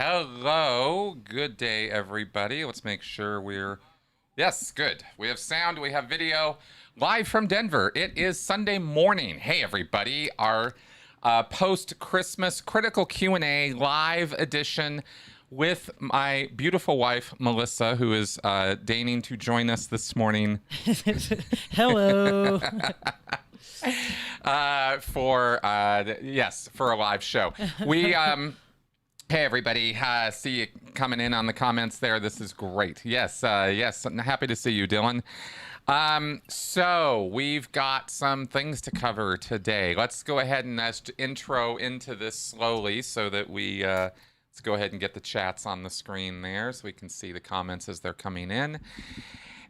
Hello. Good day, everybody. Let's make sure Yes, good. We have sound, we have video. Live from Denver. It is Sunday morning. Hey, everybody. Our post-Christmas critical Q&A live edition with my beautiful wife, Melissa, who is deigning to join us this morning. Hello. For a live show. We hey everybody, see you coming in on the comments there. This is great. Yes, I'm happy to see you, Dylan. So we've got some things to cover today. Let's go ahead and intro into this slowly so that we let's go ahead and get the chats on the screen there so we can see the comments as they're coming in.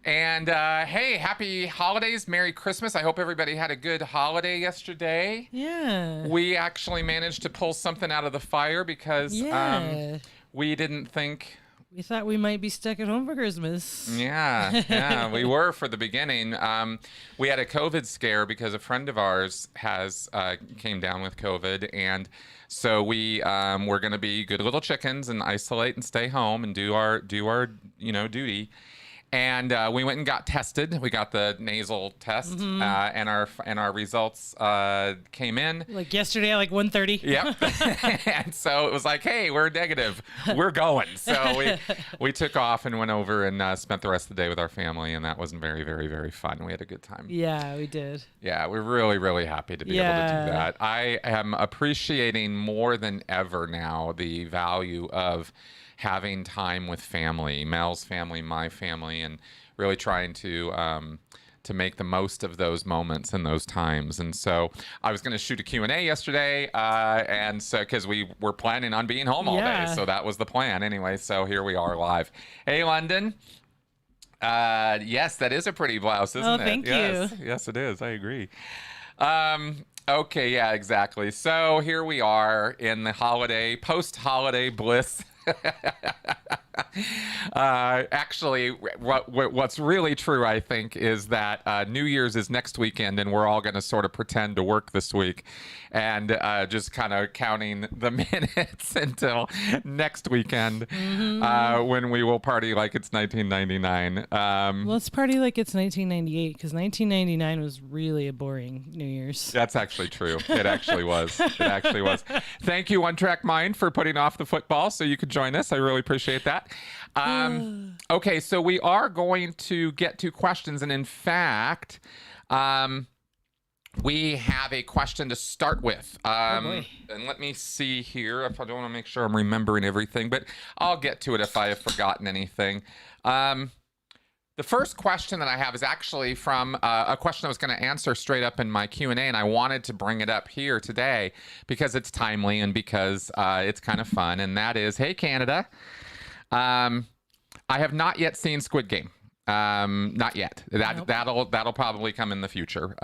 And hey, happy holidays, Merry Christmas. I hope everybody had a good holiday yesterday. Yeah. We actually managed to pull something out of the fire because we didn't think... We thought we might be stuck at home for Christmas. Yeah, we were for the beginning. We had a COVID scare because a friend of ours came down with COVID, and so we were going to be good little chickens and isolate and stay home and do our duty. And we went and got tested. We got the nasal test, and our results came in. Like yesterday at like 1:30. Yep. And so it was like, hey, we're negative. We're going. So we took off and went over and spent the rest of the day with our family, and that wasn't very, very, very fun. We had a good time. Yeah, we did. Yeah, we're really, really happy to be able to do that. I am appreciating more than ever now the value of having time with family, Mel's family, my family, and really trying to make the most of those moments and those times. And so I was going to shoot a Q&A yesterday, and so because we were planning on being home all day, so that was the plan anyway. So here we are live. Hey, London. Yes, that is a pretty blouse, isn't it? Thank you. Yes, it is. I agree. Okay, yeah, exactly. So here we are in the post-holiday bliss. Actually, what's really true, I think, is that New Year's is next weekend, and we're all going to sort of pretend to work this week and just kind of counting the minutes until next weekend when we will party like it's 1999. Let's party like it's 1998, because 1999 was really a boring New Year's. That's actually true. It actually was. It actually was. Thank you, One Track Mind, for putting off the football so you could join us. I really appreciate that. Okay, so we are going to get to questions, and in fact, we have a question to start with. And let me see here. If I don't want to make sure I'm remembering everything, but I'll get to it if I have forgotten anything. The first question that I have is actually from a question I was going to answer straight up in my Q&A, and I wanted to bring it up here today because it's timely and because it's kind of fun, and that is, hey, Canada. I have not yet seen Squid Game. Not yet. That'll probably come in the future.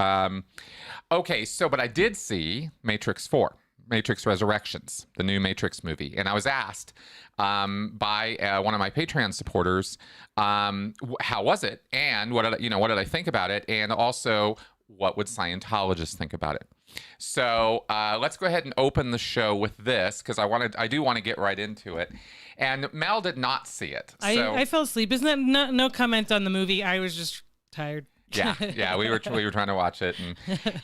Okay, so but I did see Matrix 4. Matrix Resurrections, the new Matrix movie. And I was asked by one of my Patreon supporters, how was it? And what did I think about it? And also, what would Scientologists think about it? So let's go ahead and open the show with this, because I do want to get right into it. And Mel did not see it. I fell asleep. Isn't that no comment on the movie? I was just tired. Yeah, we were trying to watch it, and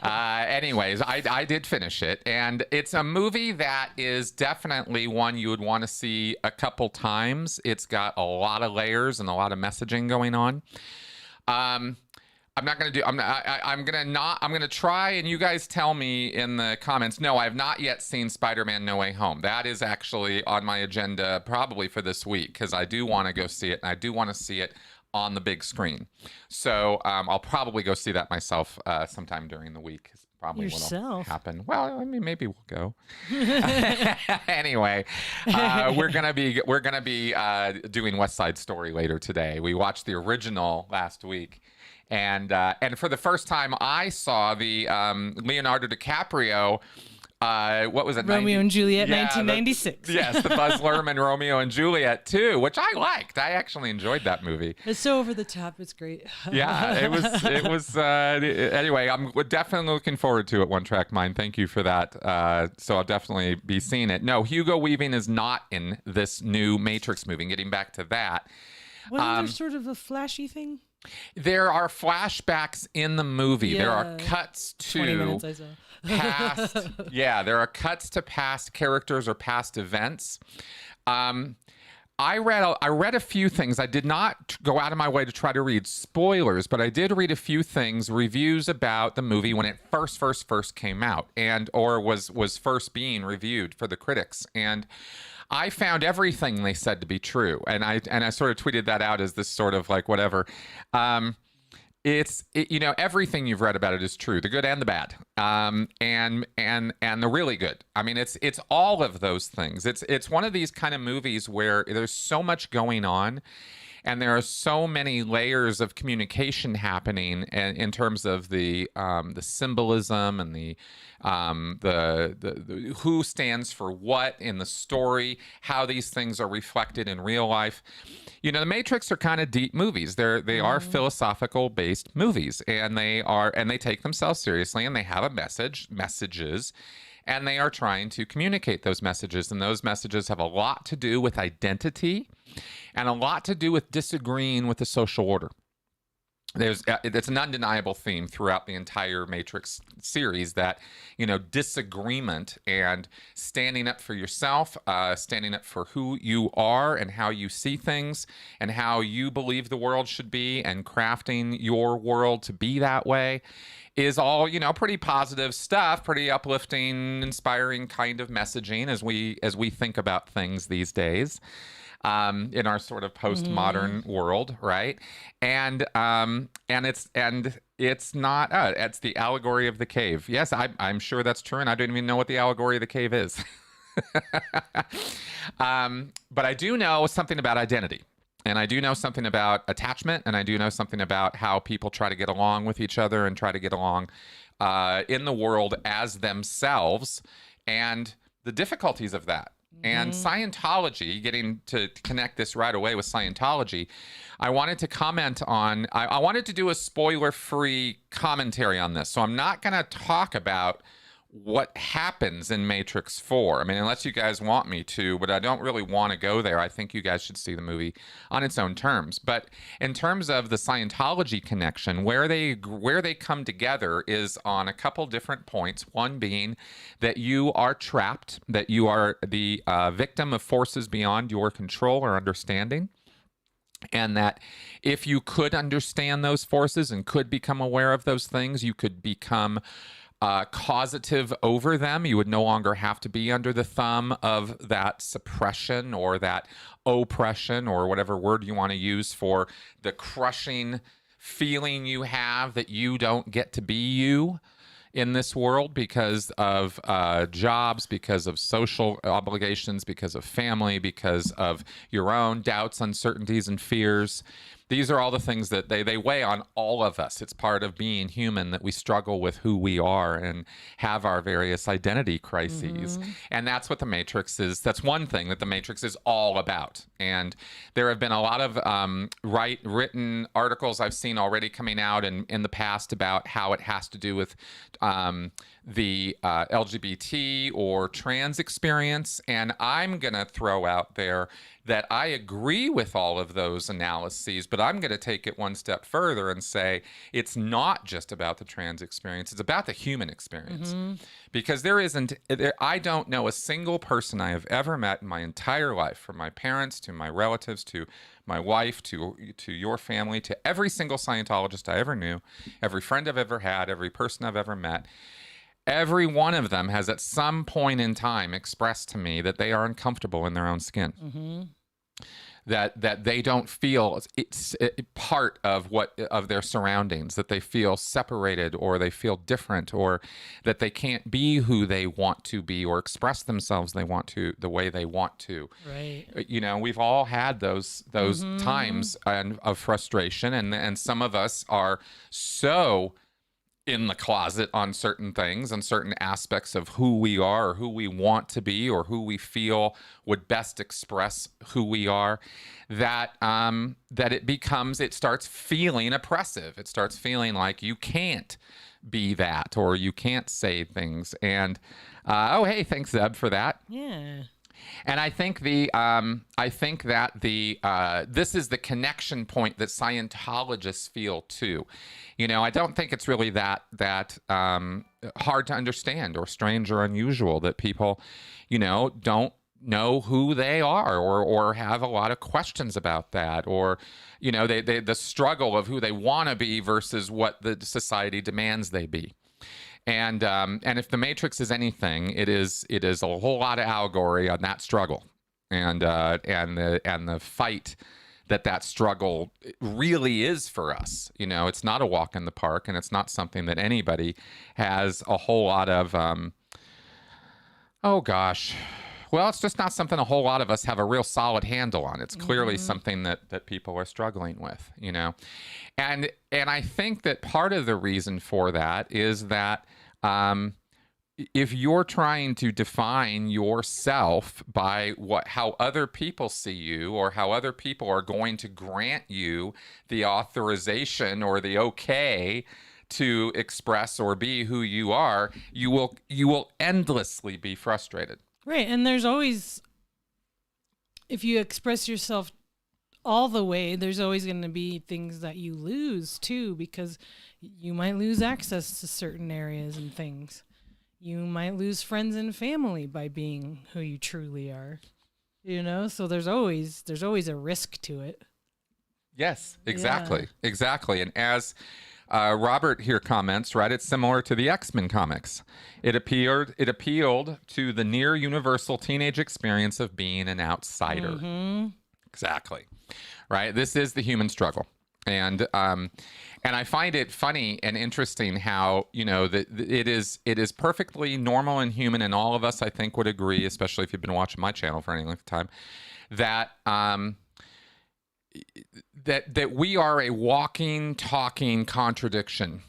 anyways, I did finish it, and it's a movie that is definitely one you would want to see a couple times. It's got a lot of layers and a lot of messaging going on. I'm gonna try, and you guys tell me in the comments. No, I have not yet seen Spider-Man No Way Home. That is actually on my agenda probably for this week, because I do want to go see it, and I do want to see it on the big screen. So I'll probably go see that myself sometime during the week. It's probably what'll happen. Well, I mean, maybe we'll go. Anyway, we're gonna be doing West Side Story later today. We watched the original last week, and for the first time, I saw the Leonardo DiCaprio what was it? Romeo and Juliet, Yeah, 1996. Yes, the Buzz Luhrmann Romeo and Juliet too, which I liked. I actually enjoyed that movie. It's so over the top. It's great. Yeah, it was. Anyway, I'm definitely looking forward to it. One Track Mind. Thank you for that. So I'll definitely be seeing it. No, Hugo Weaving is not in this new Matrix movie. Getting back to that. Wasn't there sort of a flashy thing? There are flashbacks in the movie. Yeah. There are cuts 20 to minutes, I saw. past. Yeah, there are cuts to past characters or past events. I read a few things. I did not go out of my way to try to read spoilers, but I did read a few things, reviews about the movie when it first came out, or was first being reviewed for the critics. And I found everything they said to be true, and I sort of tweeted that out as this sort of like whatever. Everything you've read about it is true, the good and the bad, and the really good. I mean, it's all of those things. It's one of these kind of movies where there's so much going on, and there are so many layers of communication happening in terms of the symbolism and the who stands for what in the story, how these things are reflected in real life. You know, the Matrix are kind of deep movies. They are philosophical based movies, and they take themselves seriously, and they have messages, and they are trying to communicate those messages, and those messages have a lot to do with identity and a lot to do with disagreeing with the social order. It's an undeniable theme throughout the entire Matrix series that, disagreement and standing up for yourself, standing up for who you are and how you see things and how you believe the world should be, and crafting your world to be that way is all, pretty positive stuff, pretty uplifting, inspiring kind of messaging as we think about things these days. In our sort of postmodern world, right? And it's not. It's the allegory of the cave. Yes, I'm sure that's true, and I don't even know what the allegory of the cave is. But I do know something about identity, and I do know something about attachment, and I do know something about how people try to get along with each other and try to get along in the world as themselves, and the difficulties of that. And Scientology, getting to connect this right away with Scientology, I wanted to comment on, I wanted to do a spoiler-free commentary on this. So I'm not going to talk about what happens in Matrix 4. I mean, unless you guys want me to, but I don't really want to go there. I think you guys should see the movie on its own terms. But in terms of the Scientology connection, where they come together is on a couple different points. One being that you are trapped, that you are the victim of forces beyond your control or understanding. And that if you could understand those forces and could become aware of those things, you could become causative over them. You would no longer have to be under the thumb of that suppression or that oppression, or whatever word you want to use for the crushing feeling you have that you don't get to be you in this world because of jobs, because of social obligations, because of family, because of your own doubts, uncertainties, and fears. These are all the things that they weigh on all of us. It's part of being human that we struggle with who we are and have our various identity crises. And that's what the Matrix is. That's one thing that the Matrix is all about. And there have been a lot of written articles I've seen already coming out in the past about how it has to do with the LGBT or trans experience. And I'm going to throw out there that I agree with all of those analyses, but I'm going to take it one step further and say it's not just about the trans experience. It's about the human experience. Because I don't know a single person I have ever met in my entire life, from my parents to my relatives to my wife to your family, to every single Scientologist I ever knew, every friend I've ever had, every person I've ever met. Every one of them has at some point in time expressed to me that they are uncomfortable in their own skin. That they don't feel it's part of their surroundings, that they feel separated, or they feel different, or that they can't be who they want to be or express themselves the way they want to. Right. We've all had those times of frustration, and some of us are so in the closet on certain things and certain aspects of who we are or who we want to be or who we feel would best express who we are, that that it starts feeling oppressive. It starts feeling like you can't be that or you can't say things. And oh, hey, thanks, Zeb, for that. Yeah. And I think that this is the connection point that Scientologists feel too. I don't think it's really that hard to understand or strange or unusual that people, don't know who they are or have a lot of questions about that, or the struggle of who they want to be versus what the society demands they be. And if the Matrix is anything, it is a whole lot of allegory on that struggle, and the fight that struggle really is for us. It's not a walk in the park, and it's not something that anybody has a whole lot of. Oh gosh, well, it's just not something a whole lot of us have a real solid handle on. It's clearly something that people are struggling with, and I think that part of the reason for that is that if you're trying to define yourself by how other people see you, or how other people are going to grant you the authorization or the okay to express or be who you are, you will endlessly be frustrated. Right. And there's always, if you express yourself all the way, there's always going to be things that you lose too, because you might lose access to certain areas and things. You might lose friends and family by being who you truly are. So there's always a risk to it. Yes, exactly. Yeah. Exactly. And as Robert here comments, right, it's similar to the X-Men comics. It appealed to the near universal teenage experience of being an outsider. Mm-hmm. Exactly. Right. This is the human struggle. And I find it funny and interesting how, that it is perfectly normal and human, and all of us, I think, would agree, especially if you've been watching my channel for any length of time, that that we are a walking, talking contradiction.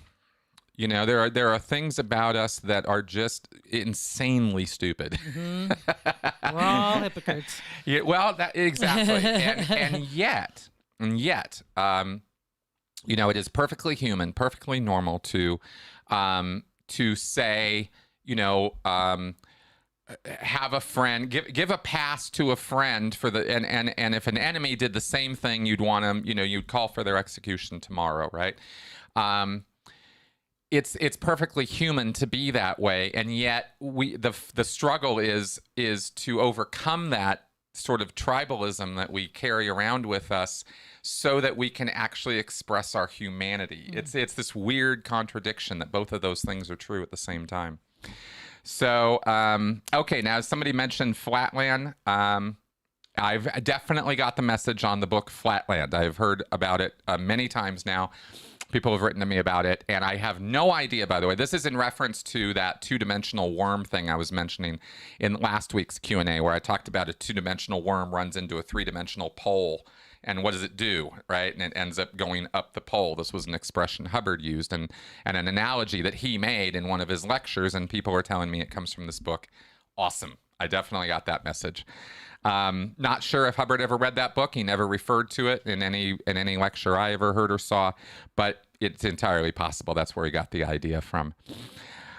There are things about us that are just insanely stupid. Mm-hmm. We're all hypocrites. Yeah, well, exactly. and yet, it is perfectly human, perfectly normal to say, have a friend, give a pass to a friend for the, and if an enemy did the same thing, you'd want them, you'd call for their execution tomorrow, right? It's perfectly human to be that way, and yet the struggle is to overcome that sort of tribalism that we carry around with us, so that we can actually express our humanity. It's this weird contradiction that both of those things are true at the same time. So okay, now somebody mentioned Flatland. I've definitely got the message on the book Flatland. I've heard about it many times now. People have written to me about it, and I have no idea, by the way. This is in reference to that two-dimensional worm thing I was mentioning in last week's Q&A, where I talked about a two-dimensional worm runs into a three-dimensional pole, and what does it do, right? And it ends up going up the pole. This was an expression Hubbard used, and an analogy that he made in one of his lectures, and people are telling me it comes from this book. Awesome. I definitely got that message. Not sure if Hubbard ever read that book. He never referred to it in any lecture I ever heard or saw, but it's entirely possible that's where he got the idea from.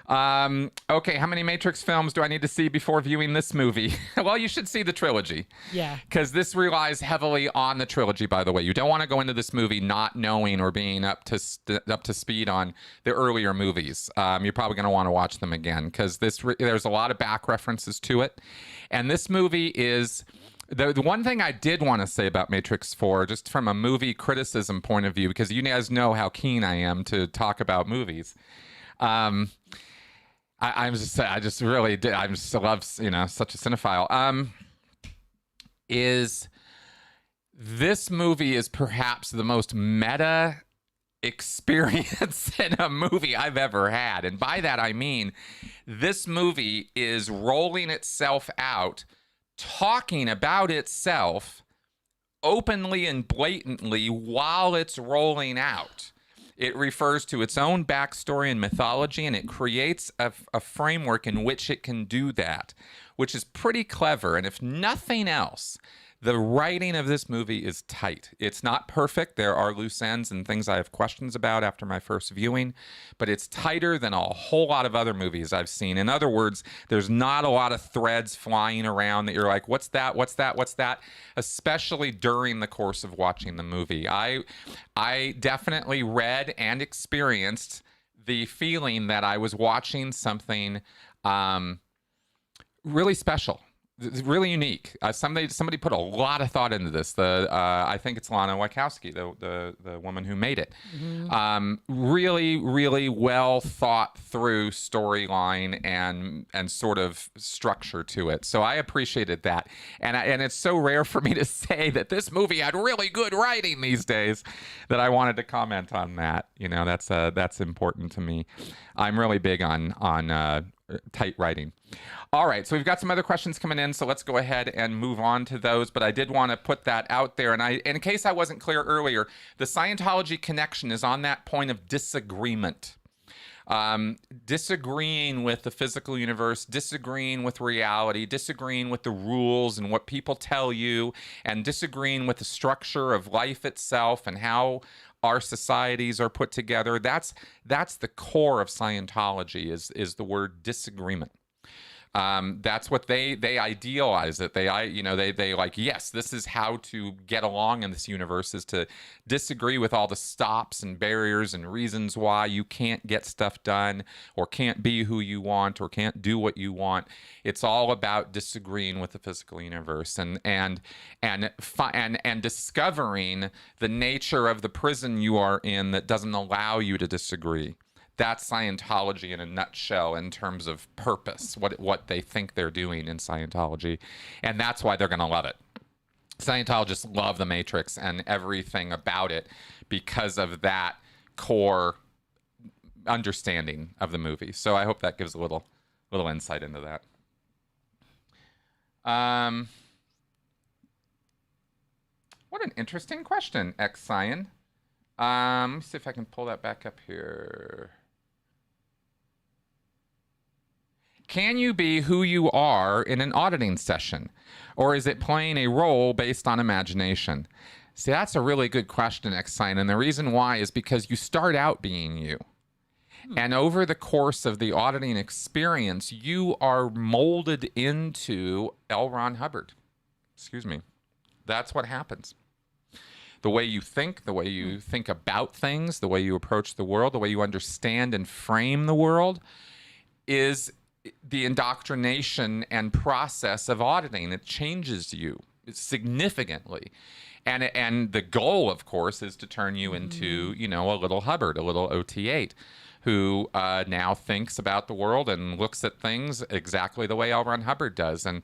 Okay, how many Matrix films do I need to see before viewing this movie? Well, you should see the trilogy. Yeah. Because this relies heavily on the trilogy, by the way. You don't want to go into this movie not knowing or being up to speed on the earlier movies. You're probably going to want to watch them again, because there's a lot of back references to it. And this movie is... The one thing I did want to say about Matrix 4, just from a movie criticism point of view, because you guys know how keen I am to talk about movies. I just really did. I just love, such a cinephile. Is this movie is perhaps the most meta experience in a movie I've ever had. And by that, I mean, this movie is rolling itself out, talking about itself openly and blatantly while it's rolling out. It refers to its own backstory and mythology, and it creates a framework in which it can do that, which is pretty clever. And if nothing else, the writing of this movie is tight. It's not perfect. There are loose ends and things I have questions about after my first viewing, but it's tighter than a whole lot of other movies I've seen. In other words, there's not a lot of threads flying around that you're like, what's that? What's that? What's that? Especially during the course of watching the movie. I definitely read and experienced the feeling that I was watching something really special. It's really unique. Somebody put a lot of thought into this. I think it's Lana Wachowski, the woman who made it. Really, really well thought through storyline and sort of structure to it. So I appreciated that. And it's so rare for me to say that this movie had really good writing these days that I wanted to comment on that. You know, that's important to me. I'm really big on tight writing. All right, so we've got some other questions coming in, so let's go ahead and move on to those. But I did want to put that out there, and in case I wasn't clear earlier, the Scientology connection is on that point of disagreement. Disagreeing with the physical universe, disagreeing with reality, disagreeing with the rules and what people tell you, and disagreeing with the structure of life itself and how our societies are put together. That's the core of Scientology is the word disagreement. That's what they idealize it. They like, yes, this is how to get along in this universe, is to disagree with all the stops and barriers and reasons why you can't get stuff done or can't be who you want or can't do what you want. It's all about disagreeing with the physical universe and discovering the nature of the prison you are in that doesn't allow you to disagree. That's Scientology in a nutshell in terms of purpose, what they think they're doing in Scientology. And that's why they're going to love it. Scientologists love the Matrix and everything about it because of that core understanding of the movie. So I hope that gives a little insight into that. What an interesting question, X-Cyan. Let me see if I can pull that back up here. Can you be who you are in an auditing session? Or is it playing a role based on imagination? See, that's a really good question, X-Sign. And the reason why is because you start out being you. And over the course of the auditing experience, you are molded into L. Ron Hubbard. Excuse me. That's what happens. The way you think about things, the way you approach the world, the way you understand and frame the world is the indoctrination and process of auditing. It changes you significantly. And the goal, of course, is to turn you into, a little Hubbard, a little OT8, who now thinks about the world and looks at things exactly the way L. Ron Hubbard does. And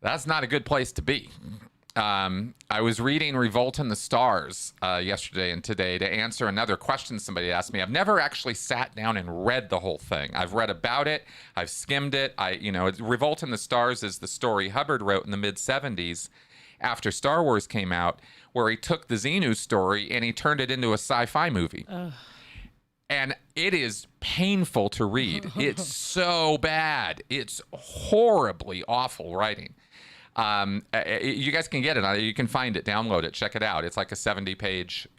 that's not a good place to be. I was reading Revolt in the Stars yesterday and today to answer another question somebody asked me. I've never actually sat down and read the whole thing. I've read about it. I've skimmed it. Revolt in the Stars is the story Hubbard wrote in the mid-'70s after Star Wars came out, where he took the Xenu story and he turned it into a sci-fi movie. And it is painful to read. It's so bad. It's horribly awful writing. You guys can get it. You can find it, download it, check it out. It's like a 70-page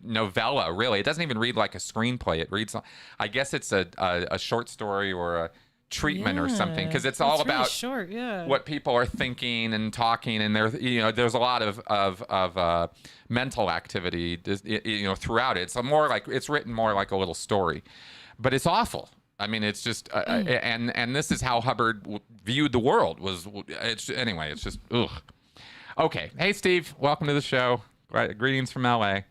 novella, really. It doesn't even read like a screenplay. It reads, I guess it's a short story or a treatment or something, because it's all about really short, what people are thinking and talking, and there's a lot of mental activity throughout it. It's written more like a little story, but it's awful. I mean, it's just, and this is how Hubbard viewed the world. It's just, ugh. Okay. Hey, Steve. Welcome to the show. Greetings from LA.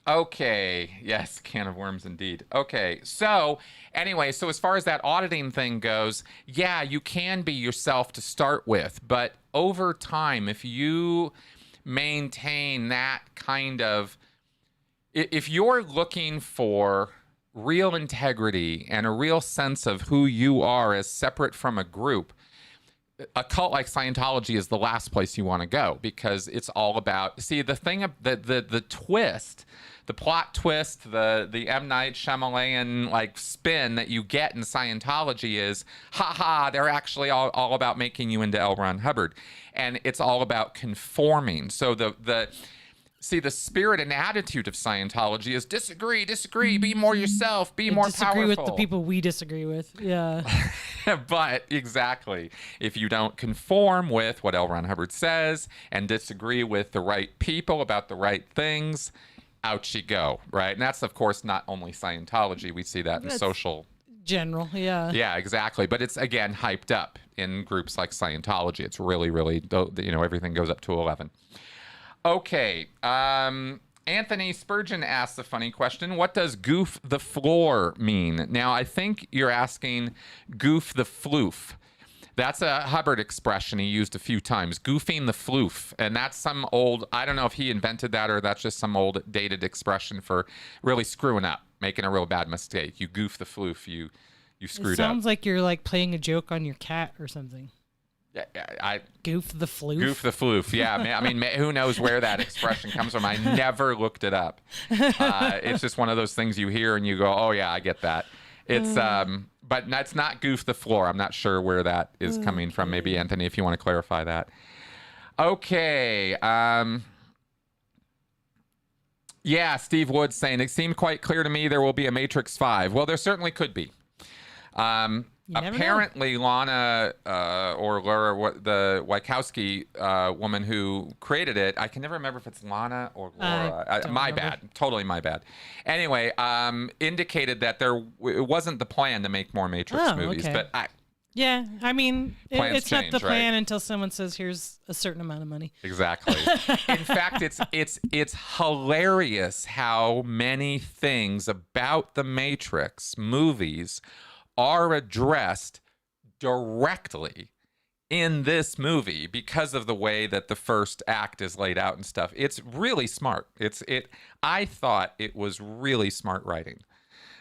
Okay. Yes, can of worms indeed. Okay. So anyway, as far as that auditing thing goes, yeah, you can be yourself to start with, but over time, if you maintain that kind of, if you're looking for real integrity and a real sense of who you are as separate from a group, a cult like Scientology is the last place you want to go, because it's all about, see, the thing of the twist, the plot twist, the M. Night Shyamalan like spin that you get in Scientology is, they're actually all about making you into L. Ron Hubbard, and it's all about conforming. So see, the spirit and attitude of Scientology is disagree, be more yourself, be more disagree powerful. with the people we disagree with. Yeah. But exactly, if you don't conform with what L. Ron Hubbard says and disagree with the right people about the right things, out you go, right? And that's, of course, not only Scientology. We see that in social... General, yeah. Yeah, exactly. But it's, again, hyped up in groups like Scientology. It's really, really, everything goes up to 11. Okay. Anthony Spurgeon asks a funny question. What does goof the floor mean? Now, I think you're asking goof the floof. That's a Hubbard expression he used a few times, goofing the floof. And that's some old, I don't know if he invented that or that's just some old dated expression for really screwing up, making a real bad mistake. You goof the floof, you screwed up. It sounds like you're like playing a joke on your cat or something. I goof the floof. Goof the floof. Yeah, I mean, who knows where that expression comes from? I never looked it up. It's just one of those things you hear and you go, "Oh yeah, I get that." It's but that's not goof the floor. I'm not sure where that is coming from. Maybe Anthony, if you want to clarify that. Okay. Yeah, Steve Wood saying it seemed quite clear to me there will be a Matrix 5. Well, there certainly could be. Apparently, Lana or Laura, the Wachowski woman who created it, I can never remember if it's Lana or Laura. My bad. Totally my bad. Anyway, indicated that it wasn't the plan to make more Matrix movies. Okay. But yeah, I mean, it's change, not the plan right? until someone says, here's a certain amount of money. Exactly. In fact, it's hilarious how many things about the Matrix movies are addressed directly in this movie because of the way that the first act is laid out and stuff. It's really smart. I thought it was really smart writing.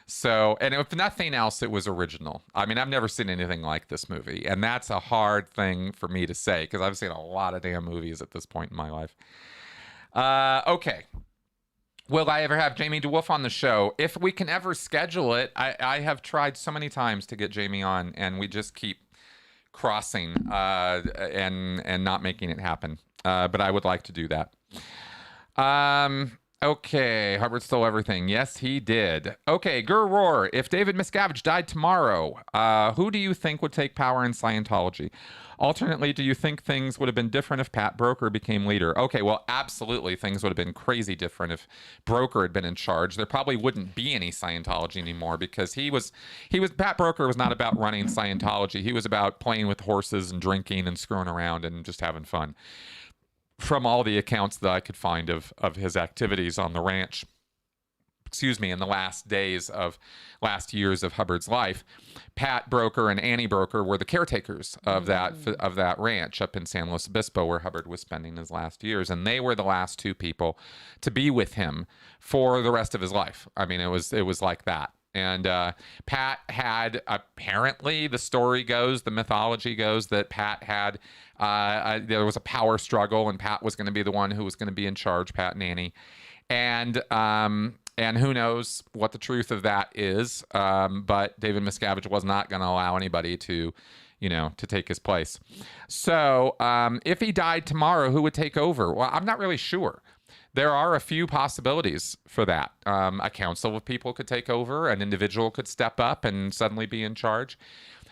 So, and if nothing else, it was original. I mean, I've never seen anything like this movie, and that's a hard thing for me to say because I've seen a lot of damn movies at this point in my life. Okay. Will I ever have Jamie DeWolf on the show? If we can ever schedule it, I have tried so many times to get Jamie on, and we just keep crossing and not making it happen. But I would like to do that. Okay, Hubbard stole everything. Yes, he did. Okay, Gur Roar. If David Miscavige died tomorrow, who do you think would take power in Scientology? Alternately, do you think things would have been different if Pat Broker became leader? Okay, well, absolutely, things would have been crazy different if Broker had been in charge. There probably wouldn't be any Scientology anymore because Pat Broker was not about running Scientology. He was about playing with horses and drinking and screwing around and just having fun. From all the accounts that I could find of his activities on the ranch, in the last years of Hubbard's life, Pat Broker and Annie Broker were the caretakers of that ranch up in San Luis Obispo where Hubbard was spending his last years, and they were the last two people to be with him for the rest of his life. I mean, it was like that. And Pat had, apparently, the story goes, the mythology goes, that Pat had, there was a power struggle, and Pat was going to be the one who was going to be in charge, Pat and Annie. And who knows what the truth of that is, but David Miscavige was not going to allow anybody to take his place. So if he died tomorrow, who would take over? Well, I'm not really sure. There are a few possibilities for that. A council of people could take over. An individual could step up and suddenly be in charge.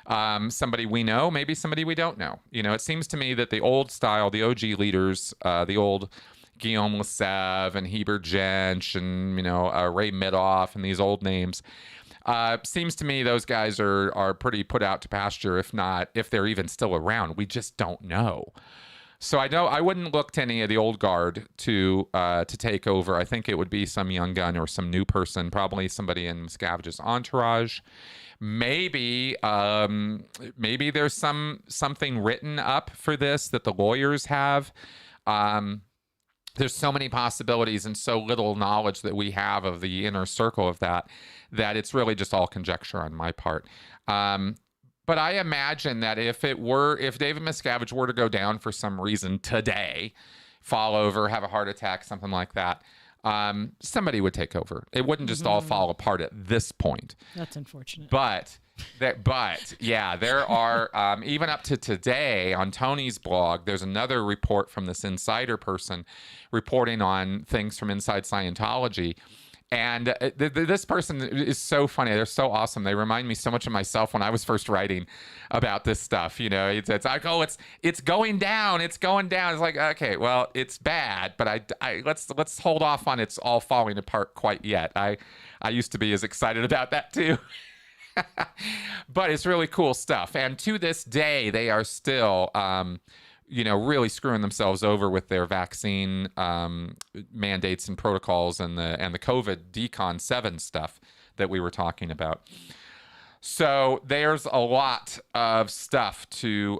Somebody we know, maybe somebody we don't know. It seems to me that the old style, the OG leaders, the old Guillaume Lessev and Heber Jensch and, Ray Midoff and these old names, seems to me those guys are pretty put out to pasture, if they're even still around. We just don't know. So I wouldn't look to any of the old guard to take over. I think it would be some young gun or some new person, probably somebody in Miscavige's entourage. Maybe there's something written up for this that the lawyers have. There's so many possibilities and so little knowledge that we have of the inner circle of that it's really just all conjecture on my part. But I imagine that if David Miscavige were to go down for some reason today, fall over, have a heart attack, something like that, somebody would take over. It wouldn't just all fall apart at this point. That's unfortunate. But yeah, there are, even up to today on Tony's blog, there's another report from this insider person reporting on things from inside Scientology. And this person is so funny. They're so awesome. They remind me so much of myself when I was first writing about this stuff. You know, it's like, oh, it's going down. It's going down. It's like, okay, well, it's bad, but let's hold off on it's all falling apart quite yet. I used to be as excited about that too. But it's really cool stuff. And to this day, they are still, really screwing themselves over with their vaccine mandates and protocols and the COVID Decon 7 stuff that we were talking about. So there's a lot of stuff to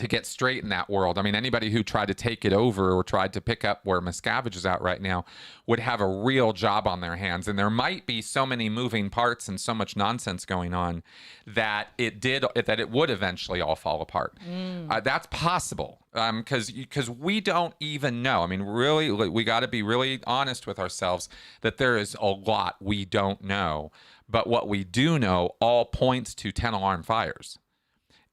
get straight in that world. I mean, anybody who tried to take it over or tried to pick up where Miscavige is at right now would have a real job on their hands. And there might be so many moving parts and so much nonsense going on that it would eventually all fall apart. That's possible because we don't even know. I mean, really, we got to be really honest with ourselves that there is a lot we don't know. But what we do know all points to 10 alarm fires.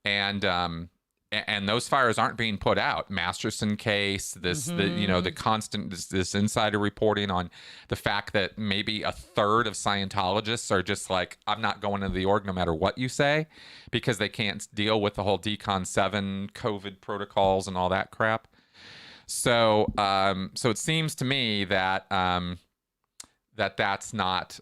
And those fires aren't being put out. Masterson case, the constant this insider reporting on the fact that maybe a third of Scientologists are just like, I'm not going into the org no matter what you say, because they can't deal with the whole Decon 7 COVID protocols and all that crap. So it seems to me that that's not.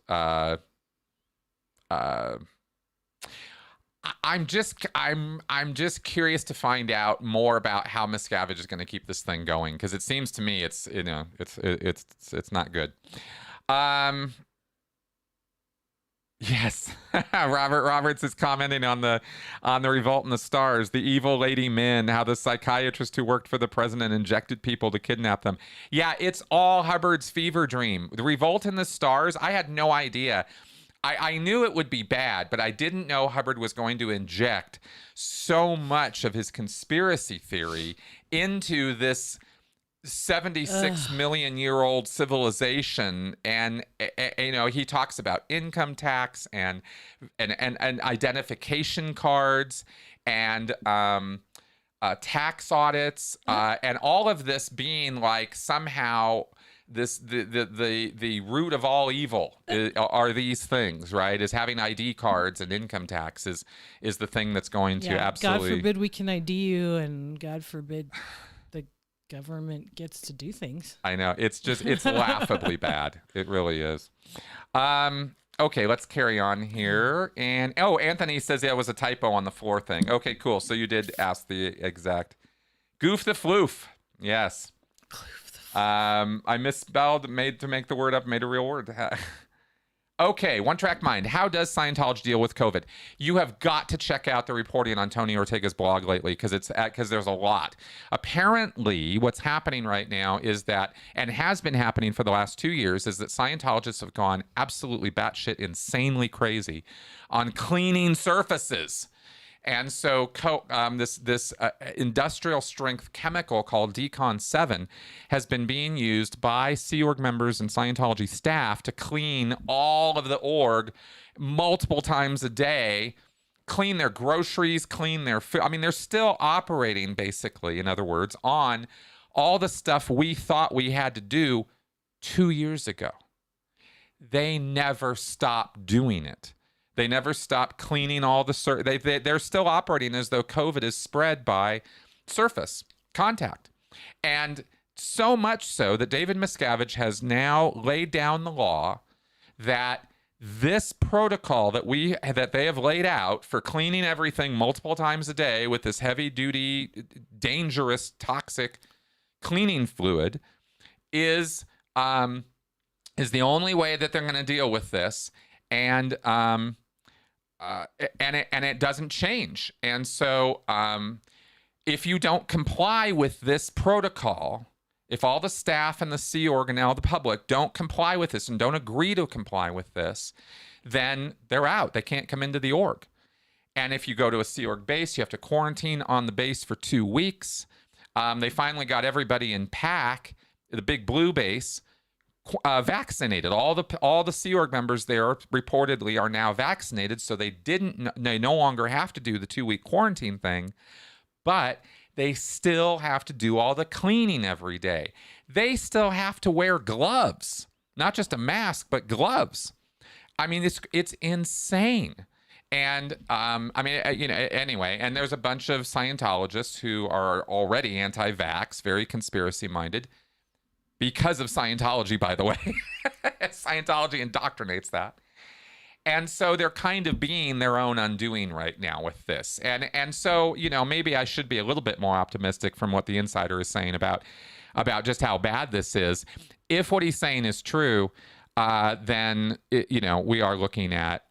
I'm just curious to find out more about how Miscavige is going to keep this thing going, because it seems to me it's not good. Yes, Robert Roberts is commenting on the Revolt in the Stars, the evil lady Min, how the psychiatrist who worked for the president injected people to kidnap them. Yeah, it's all Hubbard's fever dream. The Revolt in the Stars, I had no idea. I knew it would be bad, but I didn't know Hubbard was going to inject so much of his conspiracy theory into this 76 million year old civilization. And he talks about income tax and identification cards and tax audits and all of this being like somehow the root of all evil are these things, right? Is having ID cards and income tax is the thing that's going to absolutely. God forbid we can ID you, and God forbid the government gets to do things. I know, it's laughably bad. It really is. Okay, let's carry on here. And Anthony says it was a typo on the floor thing. Okay, cool. So you did ask the exact goof the floof. Yes. I misspelled, made the word up, made a real word. Okay, One Track Mind. How does Scientology deal with COVID? You have got to check out the reporting on Tony Ortega's blog lately, because there's a lot. Apparently, what's happening right now is that, and has been happening for the last 2 years, is that Scientologists have gone absolutely batshit insanely crazy on cleaning surfaces. And so this industrial strength chemical called Decon 7 has been being used by Sea Org members and Scientology staff to clean all of the org multiple times a day, clean their groceries, clean their food. I mean, they're still operating, basically, in other words, on all the stuff we thought we had to do 2 years ago. They never stopped doing it. They never stopped cleaning all the they're still operating as though COVID is spread by surface contact. And so much so that David Miscavige has now laid down the law that this protocol that they have laid out for cleaning everything multiple times a day with this heavy duty, dangerous, toxic cleaning fluid is the only way that they're going to deal with this. And it doesn't change. And so if you don't comply with this protocol, if all the staff and the Sea Org and now the public don't comply with this and don't agree to comply with this, then they're out. They can't come into the org. And if you go to a Sea Org base, you have to quarantine on the base for 2 weeks. They finally got everybody in PAC, the Big Blue base, vaccinated. All the Sea Org members there reportedly are now vaccinated, so they no longer have to do the 2-week quarantine thing, but they still have to do all the cleaning every day. They still have to wear gloves, not just a mask, but gloves. I mean, it's insane. And anyway, and there's a bunch of Scientologists who are already anti-vax, very conspiracy-minded, because of Scientology, by the way. Scientology indoctrinates that. And so they're kind of being their own undoing right now with this. And so, maybe I should be a little bit more optimistic from what the insider is saying about just how bad this is. If what he's saying is true, then, we are looking at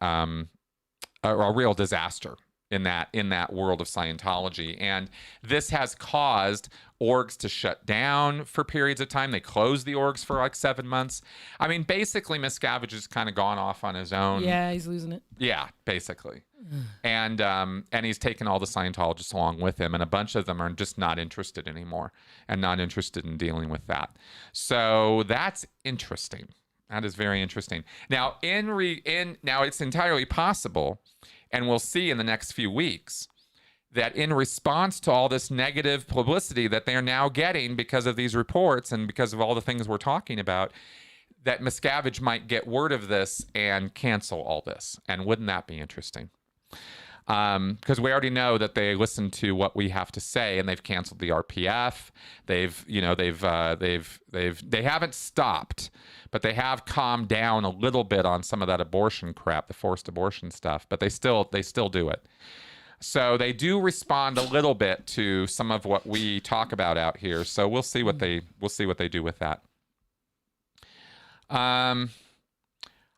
a real disaster in that world of Scientology. And this has caused orgs to shut down for periods of time. They closed the orgs for like 7 months. I mean, basically, Miscavige has kind of gone off on his own. Yeah, he's losing it. Yeah, basically. And he's taken all the Scientologists along with him, and a bunch of them are just not interested anymore and not interested in dealing with that. So that's interesting. That is very interesting. Now, now it's entirely possible, and we'll see in the next few weeks, that in response to all this negative publicity that they're now getting because of these reports and because of all the things we're talking about, that Miscavige might get word of this and cancel all this. And wouldn't that be interesting? Because we already know that they listen to what we have to say, and they've canceled the RPF. They haven't stopped, but they have calmed down a little bit on some of that abortion crap, the forced abortion stuff. But they still do it. So they do respond a little bit to some of what we talk about out here. So we'll see what they do with that.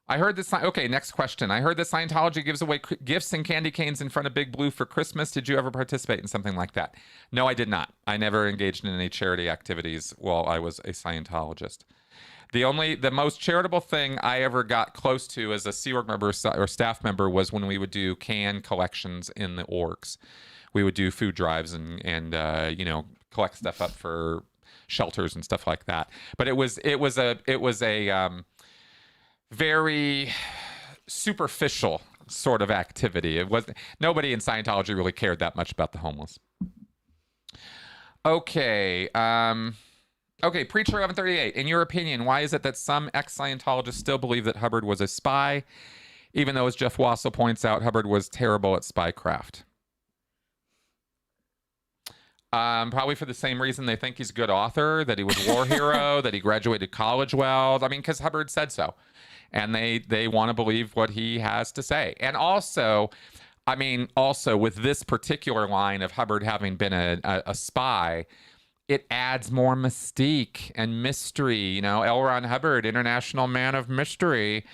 I heard this. Okay, next question. I heard that Scientology gives away gifts and candy canes in front of Big Blue for Christmas. Did you ever participate in something like that? No, I did not. I never engaged in any charity activities while I was a Scientologist. The most charitable thing I ever got close to as a Sea Org member or staff member was when we would do can collections in the orgs. We would do food drives and collect stuff up for shelters and stuff like that. But it was a very superficial sort of activity. Nobody in Scientology really cared that much about the homeless. Okay. Okay, Preacher 1138. In your opinion, why is it that some ex-Scientologists still believe that Hubbard was a spy, even though, as Jeff Wassel points out, Hubbard was terrible at spycraft? Probably for the same reason they think he's a good author, that he was a war hero, that he graduated college well. I mean, because Hubbard said so. And they want to believe what he has to say. And also with this particular line of Hubbard having been a spy, it adds more mystique and mystery. L. Ron Hubbard, international man of mystery,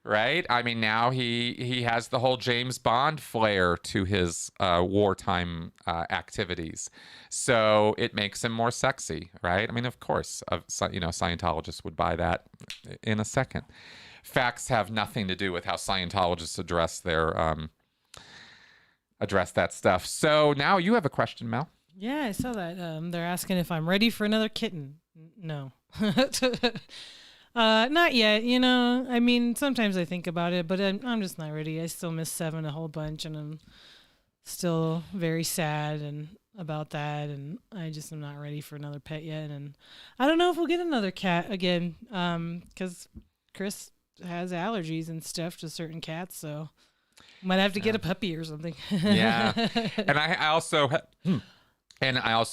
right? I mean, now he has the whole James Bond flair to his wartime activities. So it makes him more sexy, right? I mean, of course, Scientologists would buy that in a second. Facts have nothing to do with how Scientologists address that stuff. So now you have a question, Mel. Yeah, I saw that. They're asking if I'm ready for another kitten. No. Not yet. I mean, sometimes I think about it, but I'm just not ready. I still miss Seven a whole bunch, and I'm still very sad about that, and I just am not ready for another pet yet. And I don't know if we'll get another cat again, because Chris has allergies and stuff to certain cats, so might have to get a puppy or something. Yeah, and I also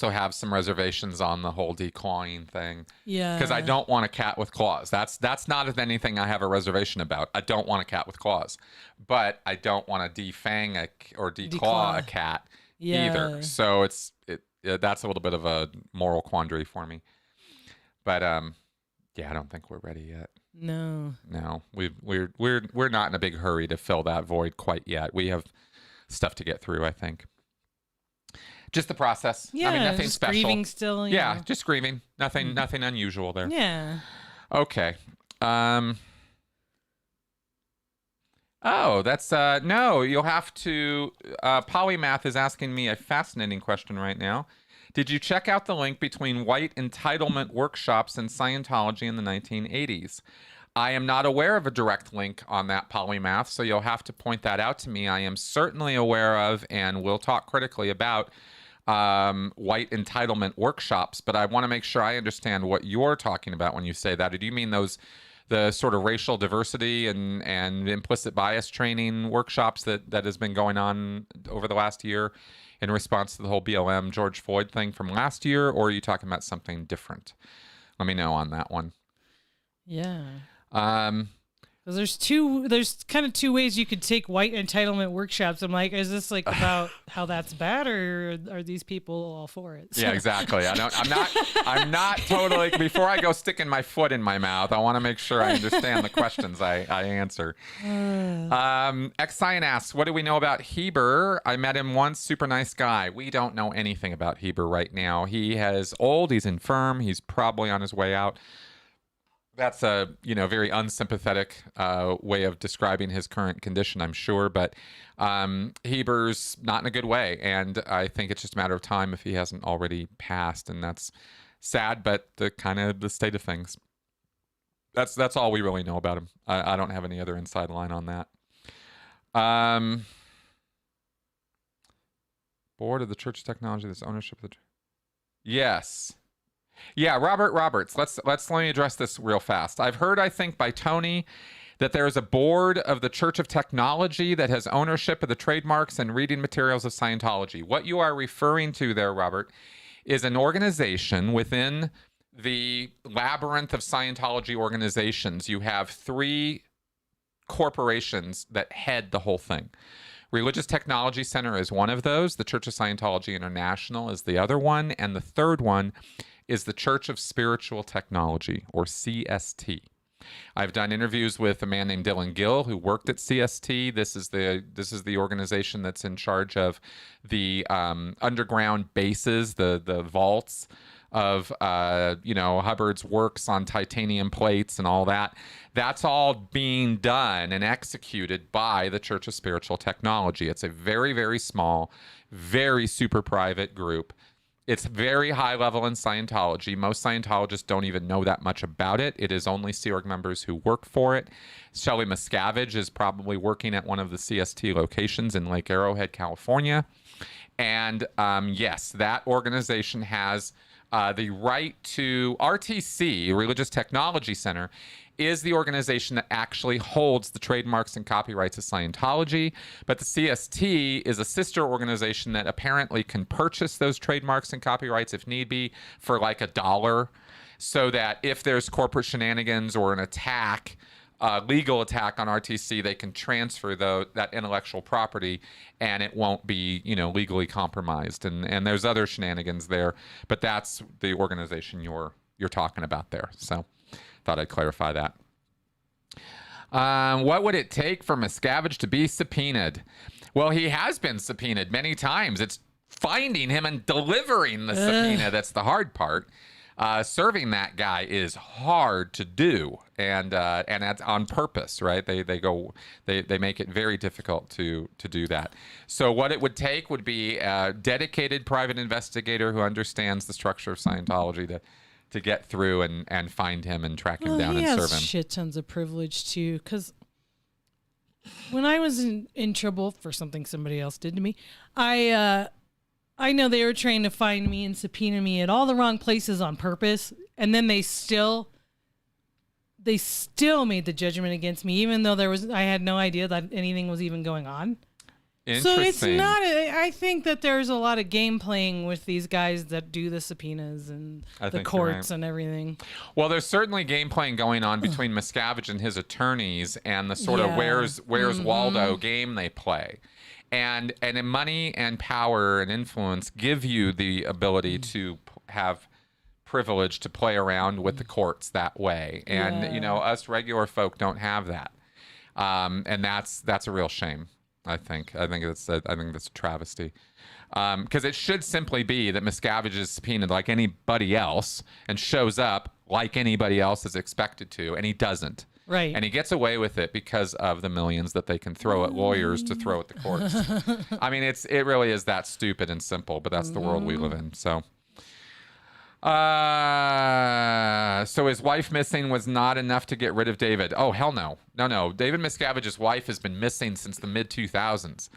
have some reservations on the whole declawing thing. Yeah. Because I don't want a cat with claws. That's not anything I have a reservation about. I don't want a cat with claws. But I don't want to defang or declaw a cat either. So that's a little bit of a moral quandary for me. But I don't think we're ready yet. No. We're not in a big hurry to fill that void quite yet. We have stuff to get through, I think. Just the process. Yeah, I mean, nothing just special. Grieving still. Yeah, just grieving. Nothing unusual there. Yeah. Okay. Oh, that's no, you'll have to Polymath is asking me a fascinating question right now. Did you check out the link between white entitlement workshops and Scientology in the 1980s? I am not aware of a direct link on that, Polymath, so you'll have to point that out to me. I am certainly aware of and will talk critically about white entitlement workshops, but I want to make sure I understand what you're talking about when you say that. Do you mean the sort of racial diversity and implicit bias training workshops that has been going on over the last year in response to the whole BLM George Floyd thing from last year, or are you talking about something different? Let me know on that one. Yeah. Um, Because there's kind of two ways you could take white entitlement workshops. I'm like, is this like about how that's bad, or are these people all for it? Yeah, exactly. I'm not totally, before I go sticking my foot in my mouth, I want to make sure I understand the questions I answer. X-Cyan asks, what do we know about Heber? I met him once, super nice guy. We don't know anything about Heber right now. He is old, he's infirm, he's probably on his way out. That's a very unsympathetic way of describing his current condition, I'm sure. But Heber's not in a good way, and I think it's just a matter of time if he hasn't already passed, and that's sad. But the state of things. That's all we really know about him. I don't have any other inside line on that. Board of the Church of Technology. This ownership of the. Yes. Yeah, Robert Roberts. Let me address this real fast. I've heard, I think, by Tony that there is a board of the Church of Technology that has ownership of the trademarks and reading materials of Scientology. What you are referring to there, Robert, is an organization within the labyrinth of Scientology organizations. You have 3 corporations that head the whole thing. Religious Technology Center is one of those. The Church of Scientology International is the other one. And the third one is the Church of Spiritual Technology, or CST. I've done interviews with a man named Dylan Gill who worked at CST. This is the organization that's in charge of the underground bases, the vaults of Hubbard's works on titanium plates and all that. That's all being done and executed by the Church of Spiritual Technology. It's a very, very small, very super private group. It's very high level in Scientology. Most Scientologists don't even know that much about it. It is only Sea Org members who work for it. Shelly Miscavige is probably working at one of the CST locations in Lake Arrowhead, California. And yes, that organization has the right to RTC, Religious Technology Center, is the organization that actually holds the trademarks and copyrights of Scientology. But the CST is a sister organization that apparently can purchase those trademarks and copyrights if need be for like $1, so that if there's corporate shenanigans or an attack, legal attack on RTC, they can transfer that intellectual property and it won't be, legally compromised. And there's other shenanigans there, but that's the organization you're talking about there. So thought I'd clarify that. What would it take for Miscavige to be subpoenaed? Well, he has been subpoenaed many times. It's finding him and delivering the subpoena that's the hard part. Serving that guy is hard to do, and that's on purpose, right? They make it very difficult to do that. So what it would take would be a dedicated private investigator who understands the structure of Scientology to get through and find him and track him down and serve him. He has shit tons of privilege too, because when I was in trouble for something somebody else did to me, I know they were trying to find me and subpoena me at all the wrong places on purpose, and then they still made the judgment against me, even though I had no idea that anything was even going on. So it's not. I think that there's a lot of game playing with these guys that do the subpoenas and the courts and everything. Well, there's certainly game playing going on between Miscavige and his attorneys, and the sort of where's Waldo game they play. And money and power and influence give you the ability to have privilege to play around with the courts that way. And us regular folk don't have that. And that's a real shame. I think that's a travesty. Because it should simply be that Miscavige is subpoenaed like anybody else and shows up like anybody else is expected to, and he doesn't. Right. And he gets away with it because of the millions that they can throw at lawyers to throw at the courts. I mean, it really is that stupid and simple, but that's the world we live in. So so his wife missing was not enough to get rid of David. Oh, hell no. No. David Miscavige's wife has been missing since the mid 2000s.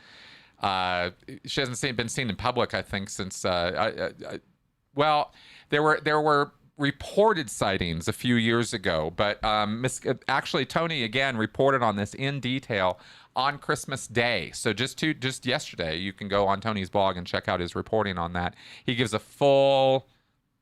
She hasn't been seen in public, I think, since well, there were reported sightings a few years ago, but actually Tony again reported on this in detail on Christmas Day. So just yesterday, you can go on Tony's blog and check out his reporting on that. He gives a full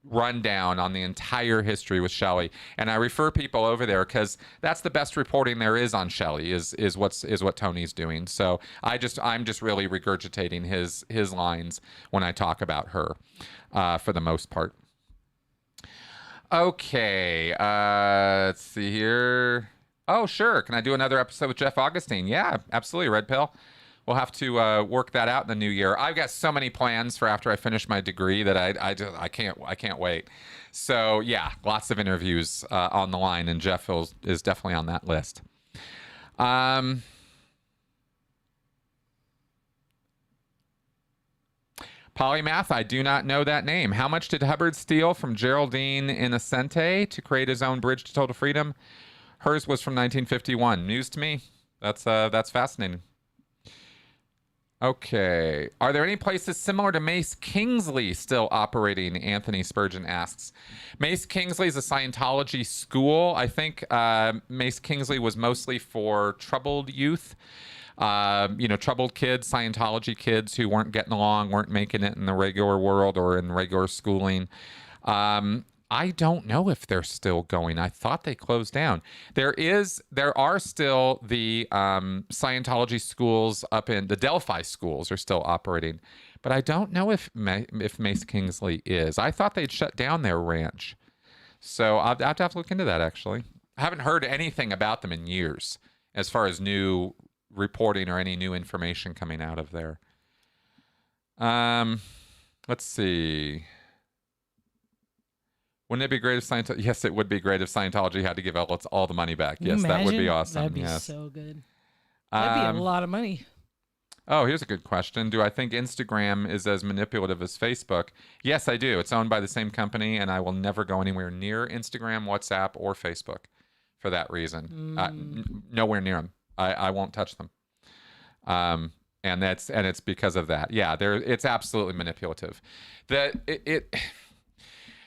rundown on the entire history with Shelly, and I refer people over there because that's the best reporting there is on Shelly is what Tony's doing. So I'm just really regurgitating his lines when I talk about her for the most part. Okay, let's see here. Oh, sure. Can I do another episode with Jeff Augustine? Yeah, absolutely, Red Pill. We'll have to work that out in the new year. I've got so many plans for after I finish my degree that I can't wait. So yeah, lots of interviews on the line, and Jeff is definitely on that list. Polymath, I do not know that name. How much did Hubbard steal from Geraldine Innocente to create his own bridge to total freedom? Hers was from 1951. News to me. That's fascinating. Okay. Are there any places similar to Mace Kingsley still operating? Anthony Spurgeon asks. Mace Kingsley is a Scientology school. I think Mace Kingsley was mostly for troubled youth. Troubled kids, Scientology kids who weren't getting along, weren't making it in the regular world or in regular schooling. I don't know if they're still going. I thought they closed down. There are still the Scientology schools up in the Delphi schools are still operating, but I don't know if Mace Kingsley is. I thought they'd shut down their ranch. So I'll have to look into that, actually. I haven't heard anything about them in years as far as new reporting or any new information coming out of there. Let's see. Wouldn't it be great if Scientology? Yes, it would be great if Scientology had to give outlets all the money back. Yes, that would be awesome. That'd be so good. That'd be a lot of money. Oh, here's a good question. Do I think Instagram is as manipulative as Facebook? Yes, I do. It's owned by the same company, and I will never go anywhere near Instagram, WhatsApp, or Facebook for that reason. Nowhere near them. I won't touch them. And it's because of that. Yeah, it's absolutely manipulative.